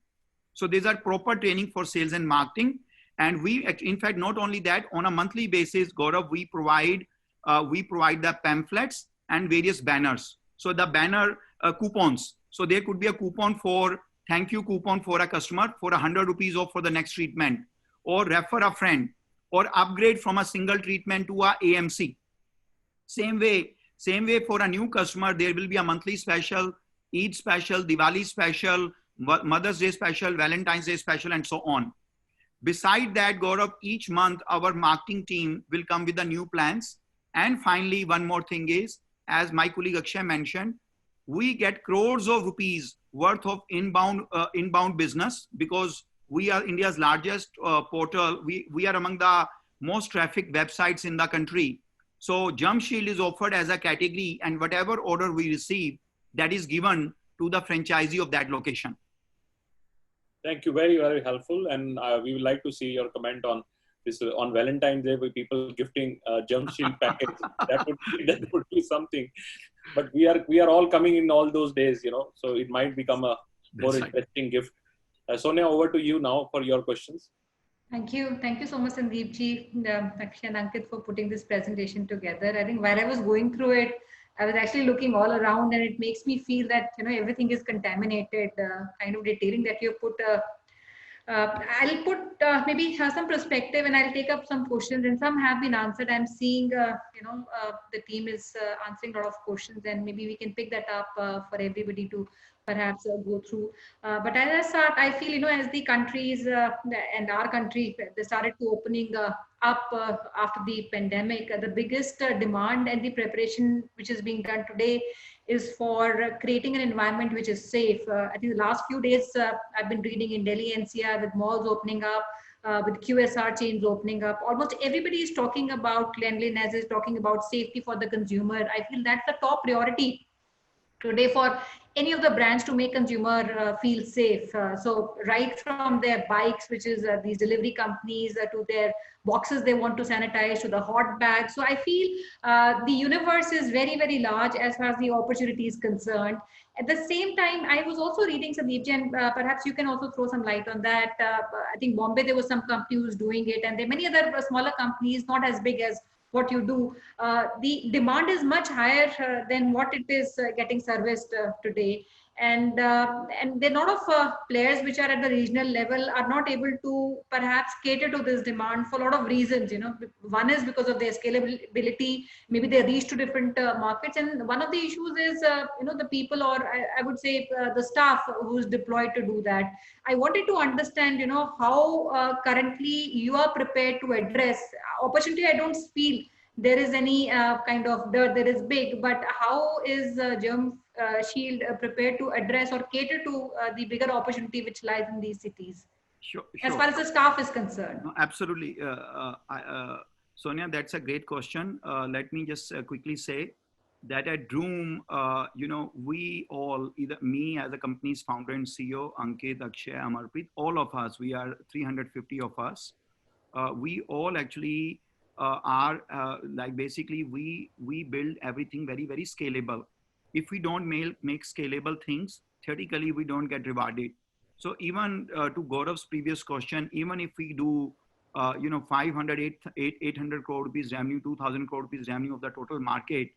So there's a proper training for sales and marketing. And we, in fact, not only that, on a monthly basis, Gaurav, we provide the pamphlets and various banners. So the banner coupons. So there could be a coupon for thank you coupon for a customer for 100 rupees off for the next treatment, or refer a friend, or upgrade from a single treatment to a AMC. Same way for a new customer, there will be a monthly special, Eid special, Diwali special, Mother's Day special, Valentine's Day special, and so on. Beside that, Gaurav, each month our marketing team will come with the new plans. And finally, one more thing is, as my colleague Akshay mentioned, we get crores of rupees worth of inbound business, because we are India's largest portal. We are among the most trafficked websites in the country. So Germ Shield is offered as a category, and whatever order we receive, that is given to the franchisee of that location. Thank you. Very, very helpful. And we would like to see your comment on this on Valentine's Day with people gifting Germ Shield package. that would be something. But we are all coming in all those days, so it might become a more interesting gift. Sonia, over to you now for your questions. Thank you. Thank you so much, Sandeep ji, Akshay and Ankit, for putting this presentation together. I think while I was going through it, I was actually looking all around, and it makes me feel that, everything is contaminated, kind of detailing that you put. I'll put maybe some perspective, and I'll take up some questions, and some have been answered. I'm seeing, the team is answering a lot of questions, and maybe we can pick that up for everybody to perhaps go through. But as I start, I feel, as the countries and our country, they started to opening up after the pandemic, the biggest demand and the preparation which is being done today is for creating an environment which is safe. I think the last few days I've been reading in Delhi NCR with malls opening up, with QSR chains opening up. Almost everybody is talking about cleanliness, is talking about safety for the consumer. I feel that's the top priority today for any of the brands to make consumer feel safe. So right from their bikes, which is these delivery companies, to their boxes they want to sanitize, to the hot bags. So I feel the universe is very, very large as far as the opportunity is concerned. At the same time, I was also reading, Sandeep, and perhaps you can also throw some light on that. I think Bombay, there was some company who's doing it, and there are many other smaller companies, not as big as what you do. The demand is much higher than what it is getting serviced today. And there are a lot of players which are at the regional level are not able to perhaps cater to this demand for a lot of reasons. One is because of their scalability, maybe they reach to different markets, and one of the issues is the people, or I would say the staff who's deployed to do that. I wanted to understand how currently you are prepared to address opportunity. I don't feel there is any kind of dirt that is big, but how is Germ Shield prepared to address or cater to the bigger opportunity which lies in these cities? Sure. As far as the staff is concerned. No, absolutely. Sonia, that's a great question. Let me just quickly say that at Droom, we all, either me as the company's founder and CEO, Ankit, Akshay, Amarpreet, all of us, we are 350 of us. We all actually are basically we build everything very, very scalable. If we don't make scalable things, theoretically we don't get rewarded. So even to Gaurav's previous question, even if we do 500, 800 crore rupees revenue, 2000 crore rupees revenue of the total market,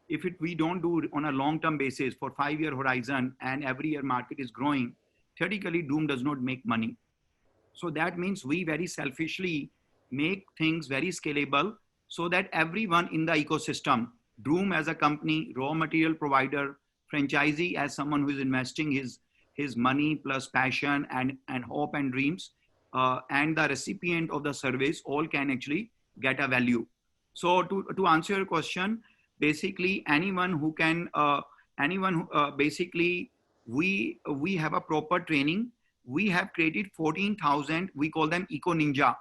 if we don't do on a long-term basis for 5-year horizon, and every year market is growing, theoretically Droom does not make money. So that means we very selfishly make things very scalable so that everyone in the ecosystem, Droom as a company, raw material provider, franchisee as someone who is investing his money plus passion and hope and dreams, and the recipient of the service, all can actually get a value. So to answer your question, basically anyone who can, basically we have a proper training. We have created 14,000, we call them Eco Ninja.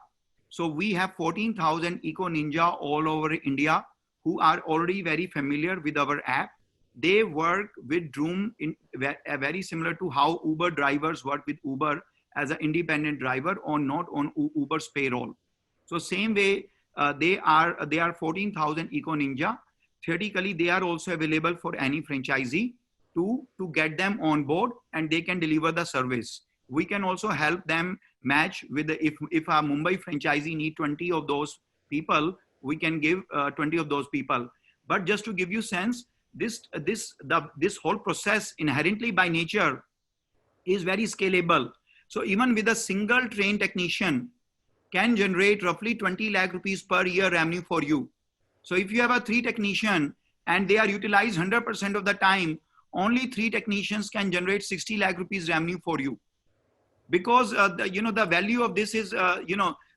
So we have 14,000 Eco Ninja all over India who are already very familiar with our app. They work with Droom in very similar to how Uber drivers work with Uber as an independent driver or not on Uber's payroll. So same way, they are 14,000 Eco Ninja. Theoretically, they are also available for any franchisee to get them on board, and they can deliver the service. we can also help them match with the, if our Mumbai franchisee need 20 of those people, we can give 20 of those people. But just to give you sense, this whole process inherently by nature is very scalable. So even with a single trained technician can generate roughly 20 lakh rupees per year revenue for you. So if you have a 3 technician and they are utilized 100% of the time, only 3 technicians can generate 60 lakh rupees revenue for you. Because the value of this is,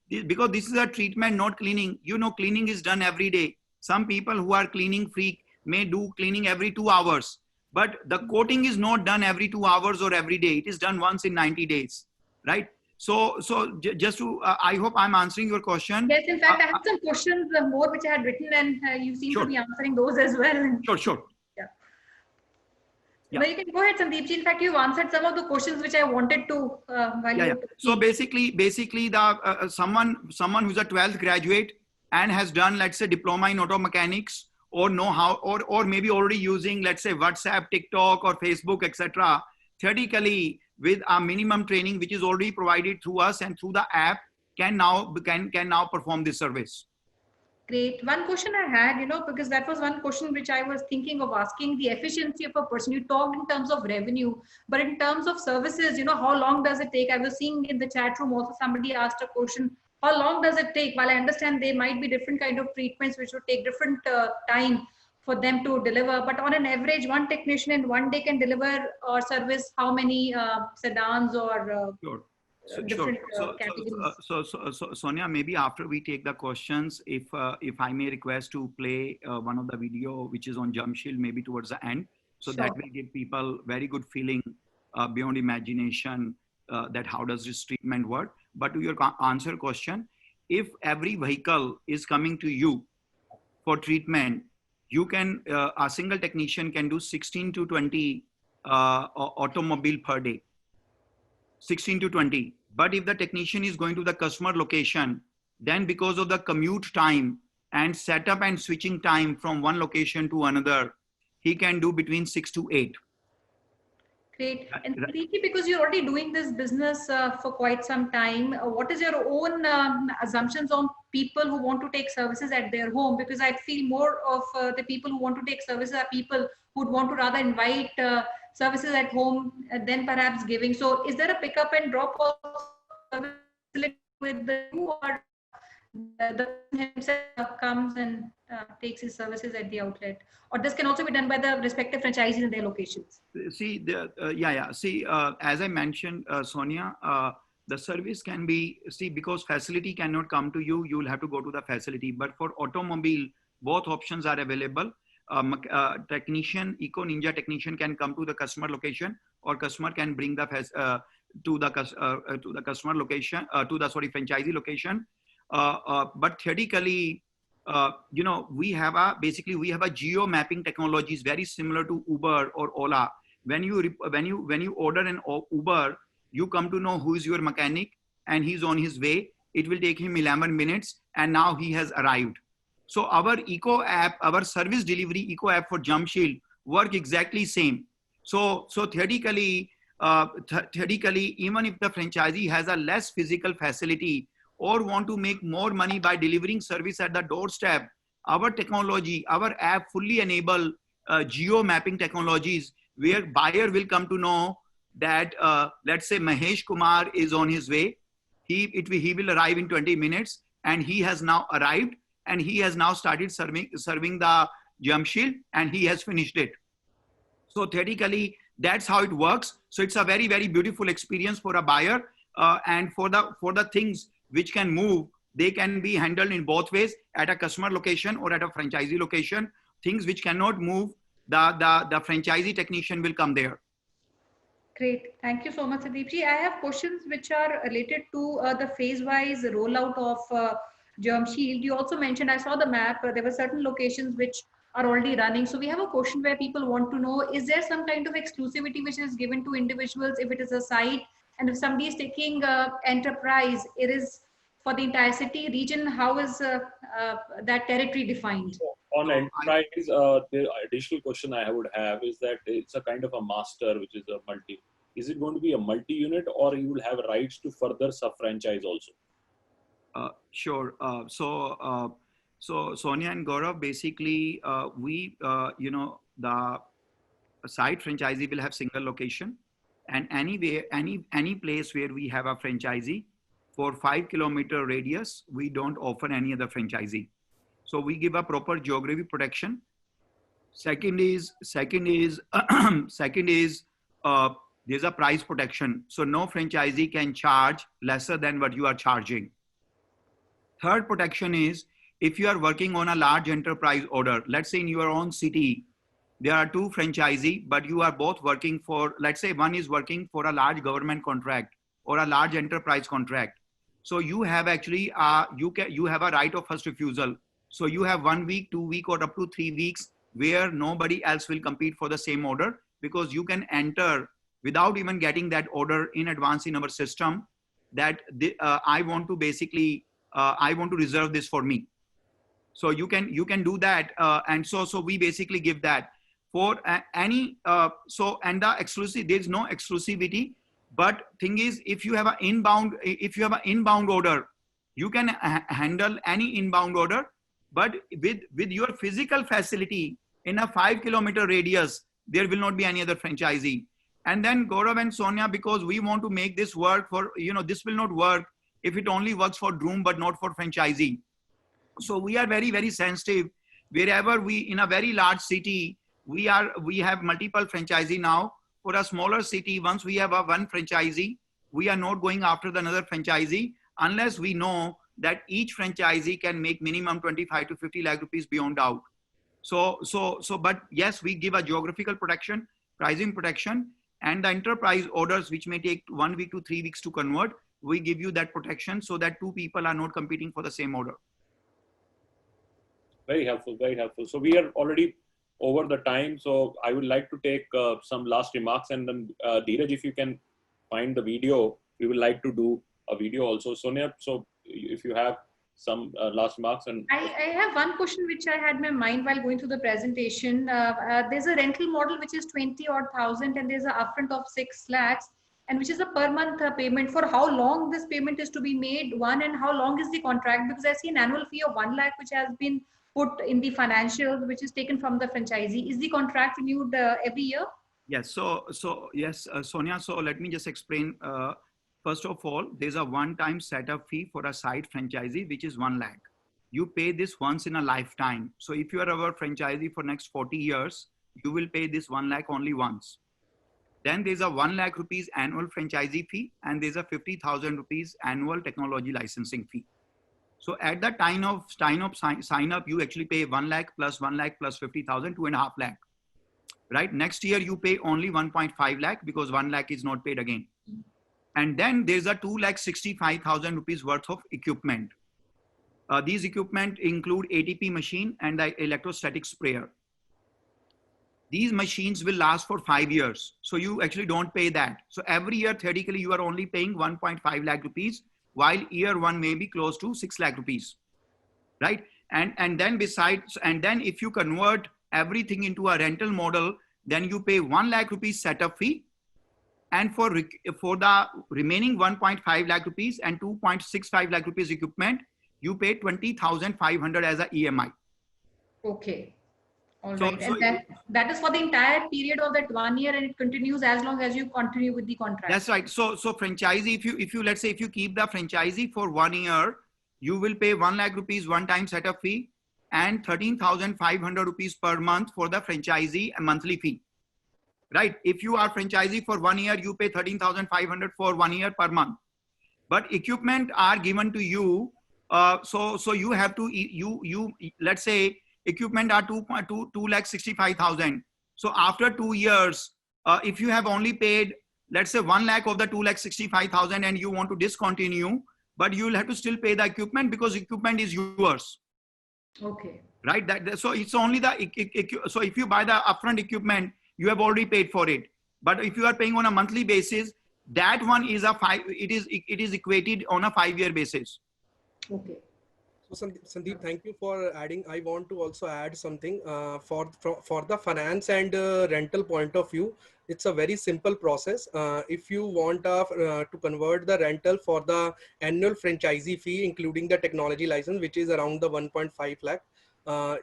because this is a treatment, not cleaning. Cleaning is done every day. Some people who are cleaning freak may do cleaning every 2 hours, but the coating is not done every 2 hours or every day. It is done once in 90 days, right? So just to, I hope I'm answering your question. Yes, in fact, I have some questions more which I had written, and you seem Sure. to be answering those as well. Sure. Yeah. No, you can go ahead, Sandeep. In fact, you've answered some of the questions which I wanted to. So basically, the someone who's a 12th graduate and has done, let's say, diploma in auto mechanics, or know how, or maybe already using, let's say, WhatsApp, TikTok, or Facebook, etc. Theoretically, with a minimum training which is already provided through us and through the app, can now perform this service. Great. One question I had, because that was one question which I was thinking of asking, the efficiency of a person. You talked in terms of revenue, but in terms of services, how long does it take? I was seeing in the chat room also somebody asked a question, how long does it take? While I understand there might be different kind of treatments which would take different time for them to deliver, but on an average, one technician in one day can deliver or service how many sedans or Sure. different categories? So Sonia, maybe after we take the questions, if I may request to play one of the video which is on Germ Shield, maybe towards the end, so Sure. that will give people very good feeling beyond imagination that how does this treatment work. But to your answer question, if every vehicle is coming to you for treatment, you can a single technician can do 16 to 20 automobile per day. 16 to 20. But if the technician is going to the customer location, then because of the commute time and setup and switching time from one location to another, he can do between 6 to 8. Great. And Preeti, because you're already doing this business for quite some time, what is your own assumptions on people who want to take services at their home? Because I feel more of the people who want to take services are people who would want to rather invite services at home than perhaps giving. So is there a pickup and drop off with the you, or the person himself comes and takes his services at the outlet? Or this can also be done by the respective franchisees in their locations? See, as I mentioned, Sonia, the service can be, because facility cannot come to you, you will have to go to the facility. But for automobile, both options are available. Technician, Eco Ninja technician can come to the customer location, or customer can bring the to the customer location, franchisee location. But theoretically, we have a geo mapping technologies very similar to Uber or Ola. When you order an Uber, you come to know who is your mechanic and he's on his way. It will take him 11 minutes and now he has arrived. So our eco app, our service delivery eco app for Germ Shield work exactly same. So theoretically, even if the franchisee has a less physical facility or want to make more money by delivering service at the doorstep, our technology, our app fully enable geo mapping technologies where buyer will come to know that, let's say Mahesh Kumar is on his way. He will arrive in 20 minutes and he has now arrived and he has now started serving the Germ Shield and he has finished it. So theoretically, that's how it works. So it's a very, very beautiful experience for a buyer, and for the things which can move, they can be handled in both ways, at a customer location or at a franchisee location. Things which cannot move, the franchisee technician will come there. Great. Thank you so much, Sandeep. I have questions which are related to the phase-wise rollout of Germ Shield. You also mentioned, I saw the map, there were certain locations which are already running. So we have a question where people want to know, is there some kind of exclusivity which is given to individuals if it is a site? And if somebody is taking enterprise, it is for the entire city, region, how is that territory defined? On enterprise, the additional question I would have is that it's a kind of a master, which is a is it going to be a multi-unit, or you will have rights to further sub-franchise also? Sure. So Sonia and Gaurav, basically, the site franchisee will have single location, and any place where we have a franchisee for 5-kilometer radius, we don't offer any other franchisee. So we give a proper geography protection. Second is there's a price protection. So no franchisee can charge lesser than what you are charging. Third protection is if you are working on a large enterprise order, let's say in your own city, there are 2 franchisees, but you are both working for, let's say one is working for a large government contract or a large enterprise contract. So you have actually, you have a right of first refusal. So you have 1 week, 2 weeks, or up to 3 weeks where nobody else will compete for the same order, because you can enter without even getting that order in advance in our system that I want to basically, I want to reserve this for me. So you can do that. And so we basically give that for any, and the exclusive, there's no exclusivity, but thing is, if you have an inbound order, you can handle any inbound order, but with your physical facility in a 5-kilometer radius, there will not be any other franchisee. And then Gaurav and Sonia, because we want to make this work for, this will not work if it only works for Droom, but not for franchisee. So we are very, very sensitive. Wherever in a very large city, we have multiple franchisee now. For a smaller city, once we have one franchisee, we are not going after another franchisee unless we know that each franchisee can make minimum 25 to 50 lakh rupees beyond doubt. But yes, we give a geographical protection, pricing protection, and the enterprise orders, which may take 1 week to 3 weeks to convert, we give you that protection so that 2 people are not competing for the same order. Very helpful, very helpful. So we are already over the time. So I would like to take some last remarks, and then Dheeraj, if you can find the video, we would like to do a video also. Sonia, so if you have some last remarks. And I have one question which I had in my mind while going through the presentation. There's a rental model which is 20,000, and there's an upfront of 6 lakhs, and which is a per month payment. For how long this payment is to be made, one, and how long is the contract? Because I see an annual fee of 1 lakh which has been put in the financials, which is taken from the franchisee. Is the contract renewed every year? Yes. So yes, Sonia. So let me just explain. First of all, there's a one-time setup fee for a site franchisee, which is 1 lakh. You pay this once in a lifetime. So if you are our franchisee for next 40 years, you will pay this 1 lakh only once. Then there's a 1 lakh rupees annual franchisee fee, and there's a 50,000 rupees annual technology licensing fee. So at the time of sign up, you actually pay 1 lakh plus 1 lakh plus 50,000, 2.5 lakh. Right? Next year, you pay only 1.5 lakh because 1 lakh is not paid again. And then there's a 2,65,000 rupees worth of equipment. These equipment include ATP machine and the electrostatic sprayer. These machines will last for 5 years. So you actually don't pay that. So every year, theoretically, you are only paying 1.5 lakh rupees, while year one may be close to 6 lakh rupees, right? And then if you convert everything into a rental model, then you pay 1 lakh rupees setup fee. And for the remaining 1.5 lakh rupees and 2.65 lakh rupees equipment, you pay 20,500 as a EMI. Okay. All right. And that is for the entire period of that 1 year, and it continues as long as you continue with the contract. That's right. So franchisee, if you let's say if you keep the franchisee for 1 year, you will pay 1 lakh rupees one-time setup fee and 13,500 rupees per month for the franchisee a monthly fee. Right? If you are franchisee for 1 year, you pay 13,500 for 1 year per month. But equipment are given to you. So you have to let's say equipment are 2,65,000. So after 2 years, if you have only paid, let's say 1 lakh of the 2,65,000 and you want to discontinue, but you will have to still pay the equipment because equipment is yours. Okay. Right? So it's only so if you buy the upfront equipment, you have already paid for it. But if you are paying on a monthly basis, that one is it is equated on a 5-year basis. Okay. So Sandeep, thank you for adding. I want to also add something for the finance and rental point of view. It's a very simple process. If you want to convert the rental for the annual franchisee fee, including the technology license, which is around the 1.5 lakh,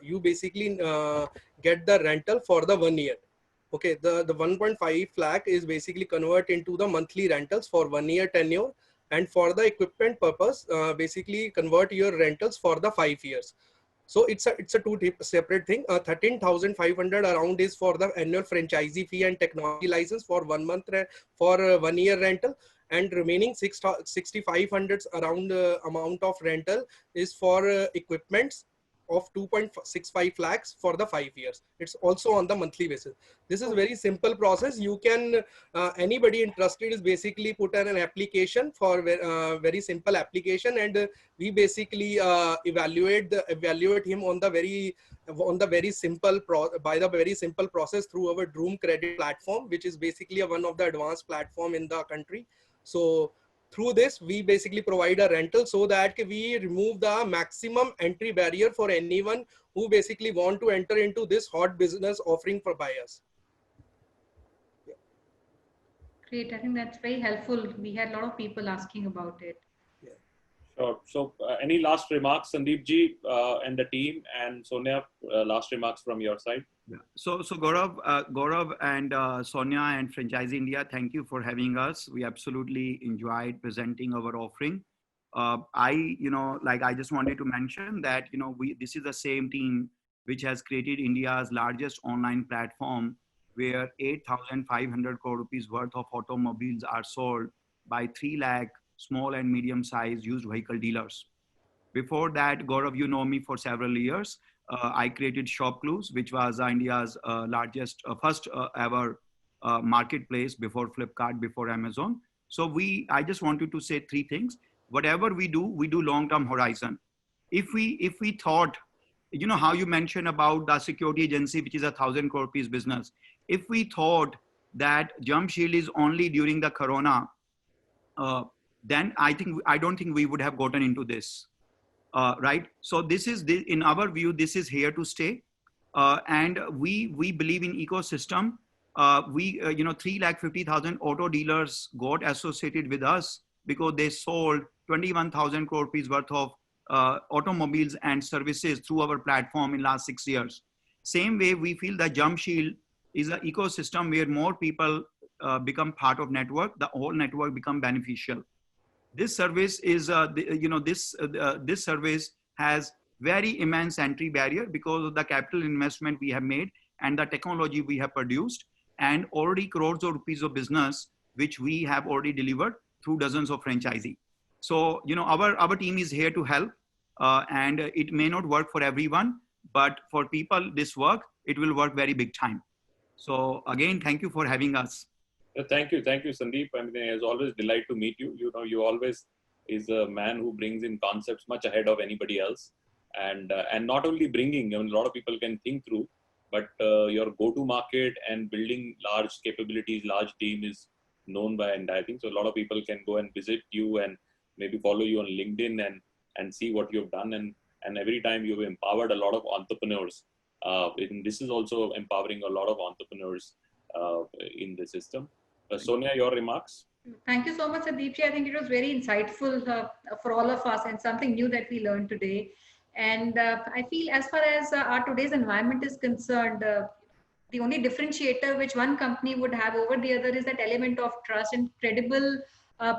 you basically get the rental for the 1 year. Okay, the 1.5 lakh is basically convert into the monthly rentals for 1 year tenure, and for the equipment purpose, basically convert your rentals for the 5 years. So it's a separate thing. 13,500 around is for the annual franchisee fee and technology license for 1 month for 1 year rental, and remaining 6,500 around amount of rental is for equipments of 2.65 lakhs for the 5 years. It's also on the monthly basis. This is very simple process. You can anybody interested is basically put an application for very simple application, and we basically evaluate him on the very simple process through our Droom credit platform, which is basically one of the advanced platform in the country. So through this, we basically provide a rental so that we remove the maximum entry barrier for anyone who basically want to enter into this hot business offering for buyers. Great. I think that's very helpful. We had a lot of people asking about it. Sure. So any last remarks, Sandeep ji and the team, and Sonia, last remarks from your side? Yeah. So Gaurav and Sonia and Franchise India, thank you for having us. We absolutely enjoyed presenting our offering. I just wanted to mention that, this is the same team which has created India's largest online platform, where 8,500 crore rupees worth of automobiles are sold by 3 lakh small and medium sized used vehicle dealers. Before that, Gaurav, you know me for several years. I created Shop Clues, which was India's largest, first ever marketplace before Flipkart, before Amazon. So I just wanted to say 3 things. Whatever we do long-term horizon. If we thought, how you mentioned about the security agency, which is 1,000 crore rupees business. If we thought that Germ Shield is only during the Corona, then I don't think we would have gotten into this. Right. So in our view, this is here to stay. And we believe in ecosystem. 350,000 auto dealers got associated with us because they sold 21,000 crore rupees worth of automobiles and services through our platform in last 6 years. Same way, we feel that Germ Shield is an ecosystem where more people become part of network. The whole network become beneficial. This service is, this service has very immense entry barrier because of the capital investment we have made and the technology we have produced, and already crores of rupees of business, which we have already delivered through dozens of franchisees. So, our team is here to help, and it may not work for everyone, but for people, it will work very big time. So again, thank you for having us. Thank you, Sandeep. I mean, it's always a delight to meet you. You always is a man who brings in concepts much ahead of anybody else, and not only bringing. I mean, a lot of people can think through, but your go-to market and building large capabilities, large team is known by, and I think so. A lot of people can go and visit you and maybe follow you on LinkedIn and see what you've done, and every time you've empowered a lot of entrepreneurs. This is also empowering a lot of entrepreneurs in the system. Sonia, your remarks? Thank you so much, Sandeep. I think it was very insightful for all of us and something new that we learned today. And I feel as far as our today's environment is concerned, the only differentiator which one company would have over the other is that element of trust and credible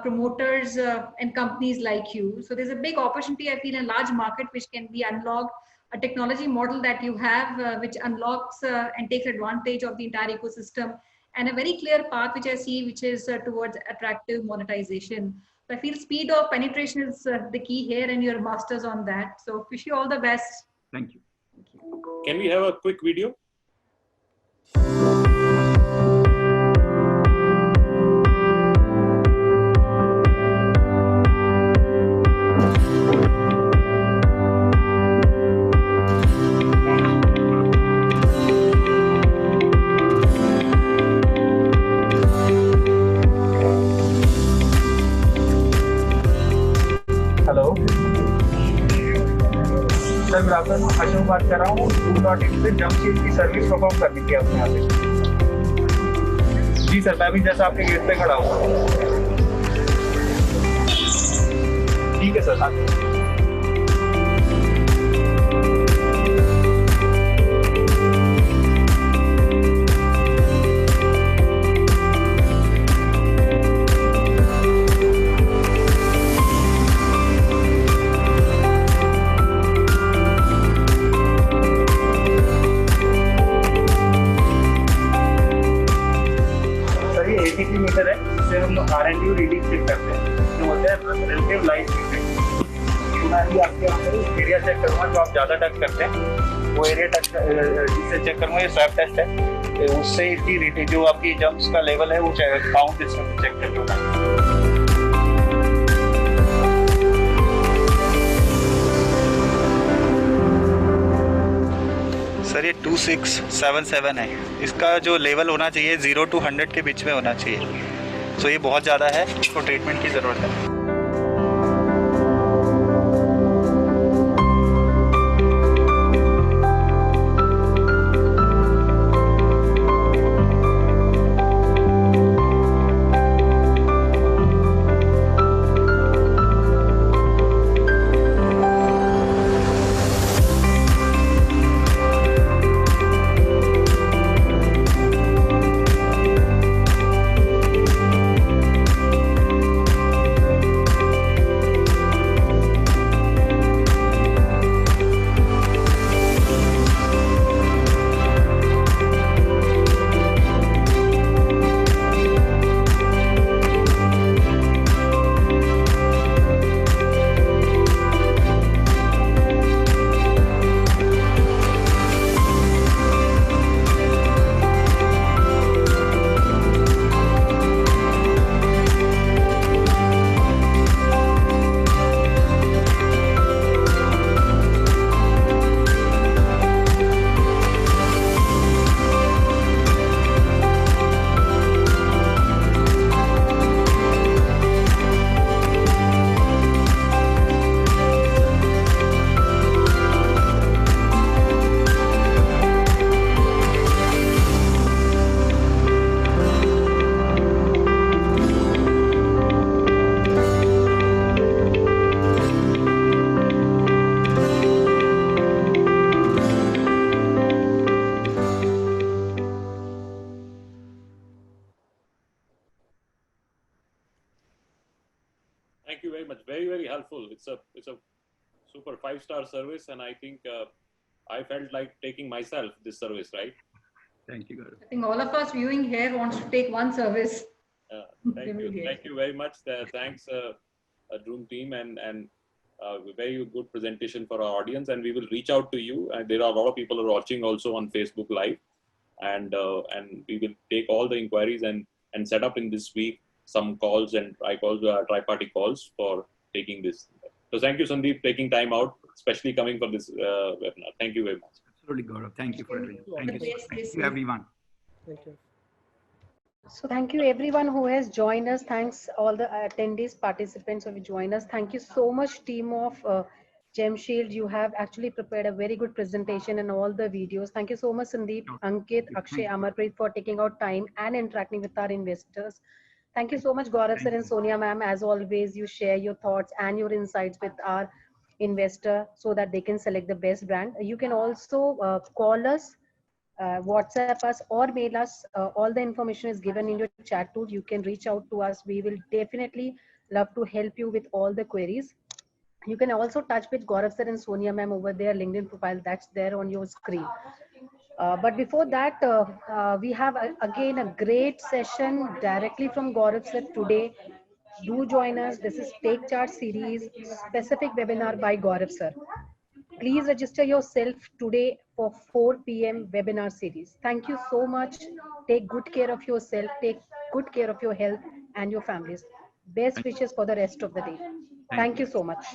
promoters and companies like you. So there's a big opportunity, I feel, a large market which can be unlocked, a technology model that you have which unlocks and takes advantage of the entire ecosystem, and a very clear path which I see, which is towards attractive monetization. So I feel speed of penetration is the key here, and you're masters on that. So wish you all the best. Thank you. Thank you. Can we have a quick video? Hello. Sir मैं अशोक बात कर रहा हूँ। Droom.in से germ shield की service perform करनी थी आपने यहाँ पे। जी सर, मैं भी जैसा आपके गेट पे खड़ा हूँ। ठीक है सर। मीटर है, जिससे हम R&D रीडिंग चेक करते हैं, जो होता है रिलेटिव लाइफ इफेक्ट। तो मैं अभी आपके यहाँ पे एरिया चेक करूँगा जो आप ज़्यादा टच करते हैं, वो एरिया टच जिससे चेक करूँगा। ये स्वैब टेस्ट है, तो उससे इसकी रीडिंग जो आपकी जर्म्स का लेवल है वो काउंट इसमें चेक करके होता है। सर ये 2677 है, इसका जो लेवल होना चाहिए 0 to 100 के बीच में होना चाहिए। तो ये बहुत ज़्यादा है, इसको ट्रीटमेंट की ज़रूरत है। Thank you very much. Very, very helpful. It's a super 5-star service, and I think I felt like taking myself this service, right? Thank you, Gaurav. I think all of us viewing here wants to take one service. Thank you very much. Thanks, Droom team, and very good presentation for our audience. And we will reach out to you. There are a lot of people who are watching also on Facebook Live, and we will take all the inquiries and set up in this week some calls and tri-party calls for taking this. So thank you, Sandeep, taking time out, especially coming for this webinar. Thank you very much. Absolutely, Gaurav. Thank you for everything. Thank you, Thank Thank you, everyone. Thank you. So thank you everyone who has joined us. Thanks all the attendees, participants who have joined us. Thank you so much, team of Germ Shield. You have actually prepared a very good presentation and all the videos. Thank you so much, Sandeep, Ankit, Akshay, Amarpreet, for taking out time and interacting with our investors. Thank you so much, Gaurav sir and Sonia ma'am. As always, you share your thoughts and your insights with our investor so that they can select the best brand. You can also call us, WhatsApp us, or mail us. All the information is given in your chat tool. You can reach out to us. We will definitely love to help you with all the queries. You can also touch with Gaurav sir and Sonia ma'am over their LinkedIn profile that's there on your screen. But before that, we have again a great session directly from Gaurav sir today. Do join us. This is Take Charge series, specific webinar by Gaurav sir. Please register yourself today for 4 p.m. webinar series. Thank you so much. Take good care of yourself. Take good care of your health and your families. Best wishes for the rest of the day. Thank you so much.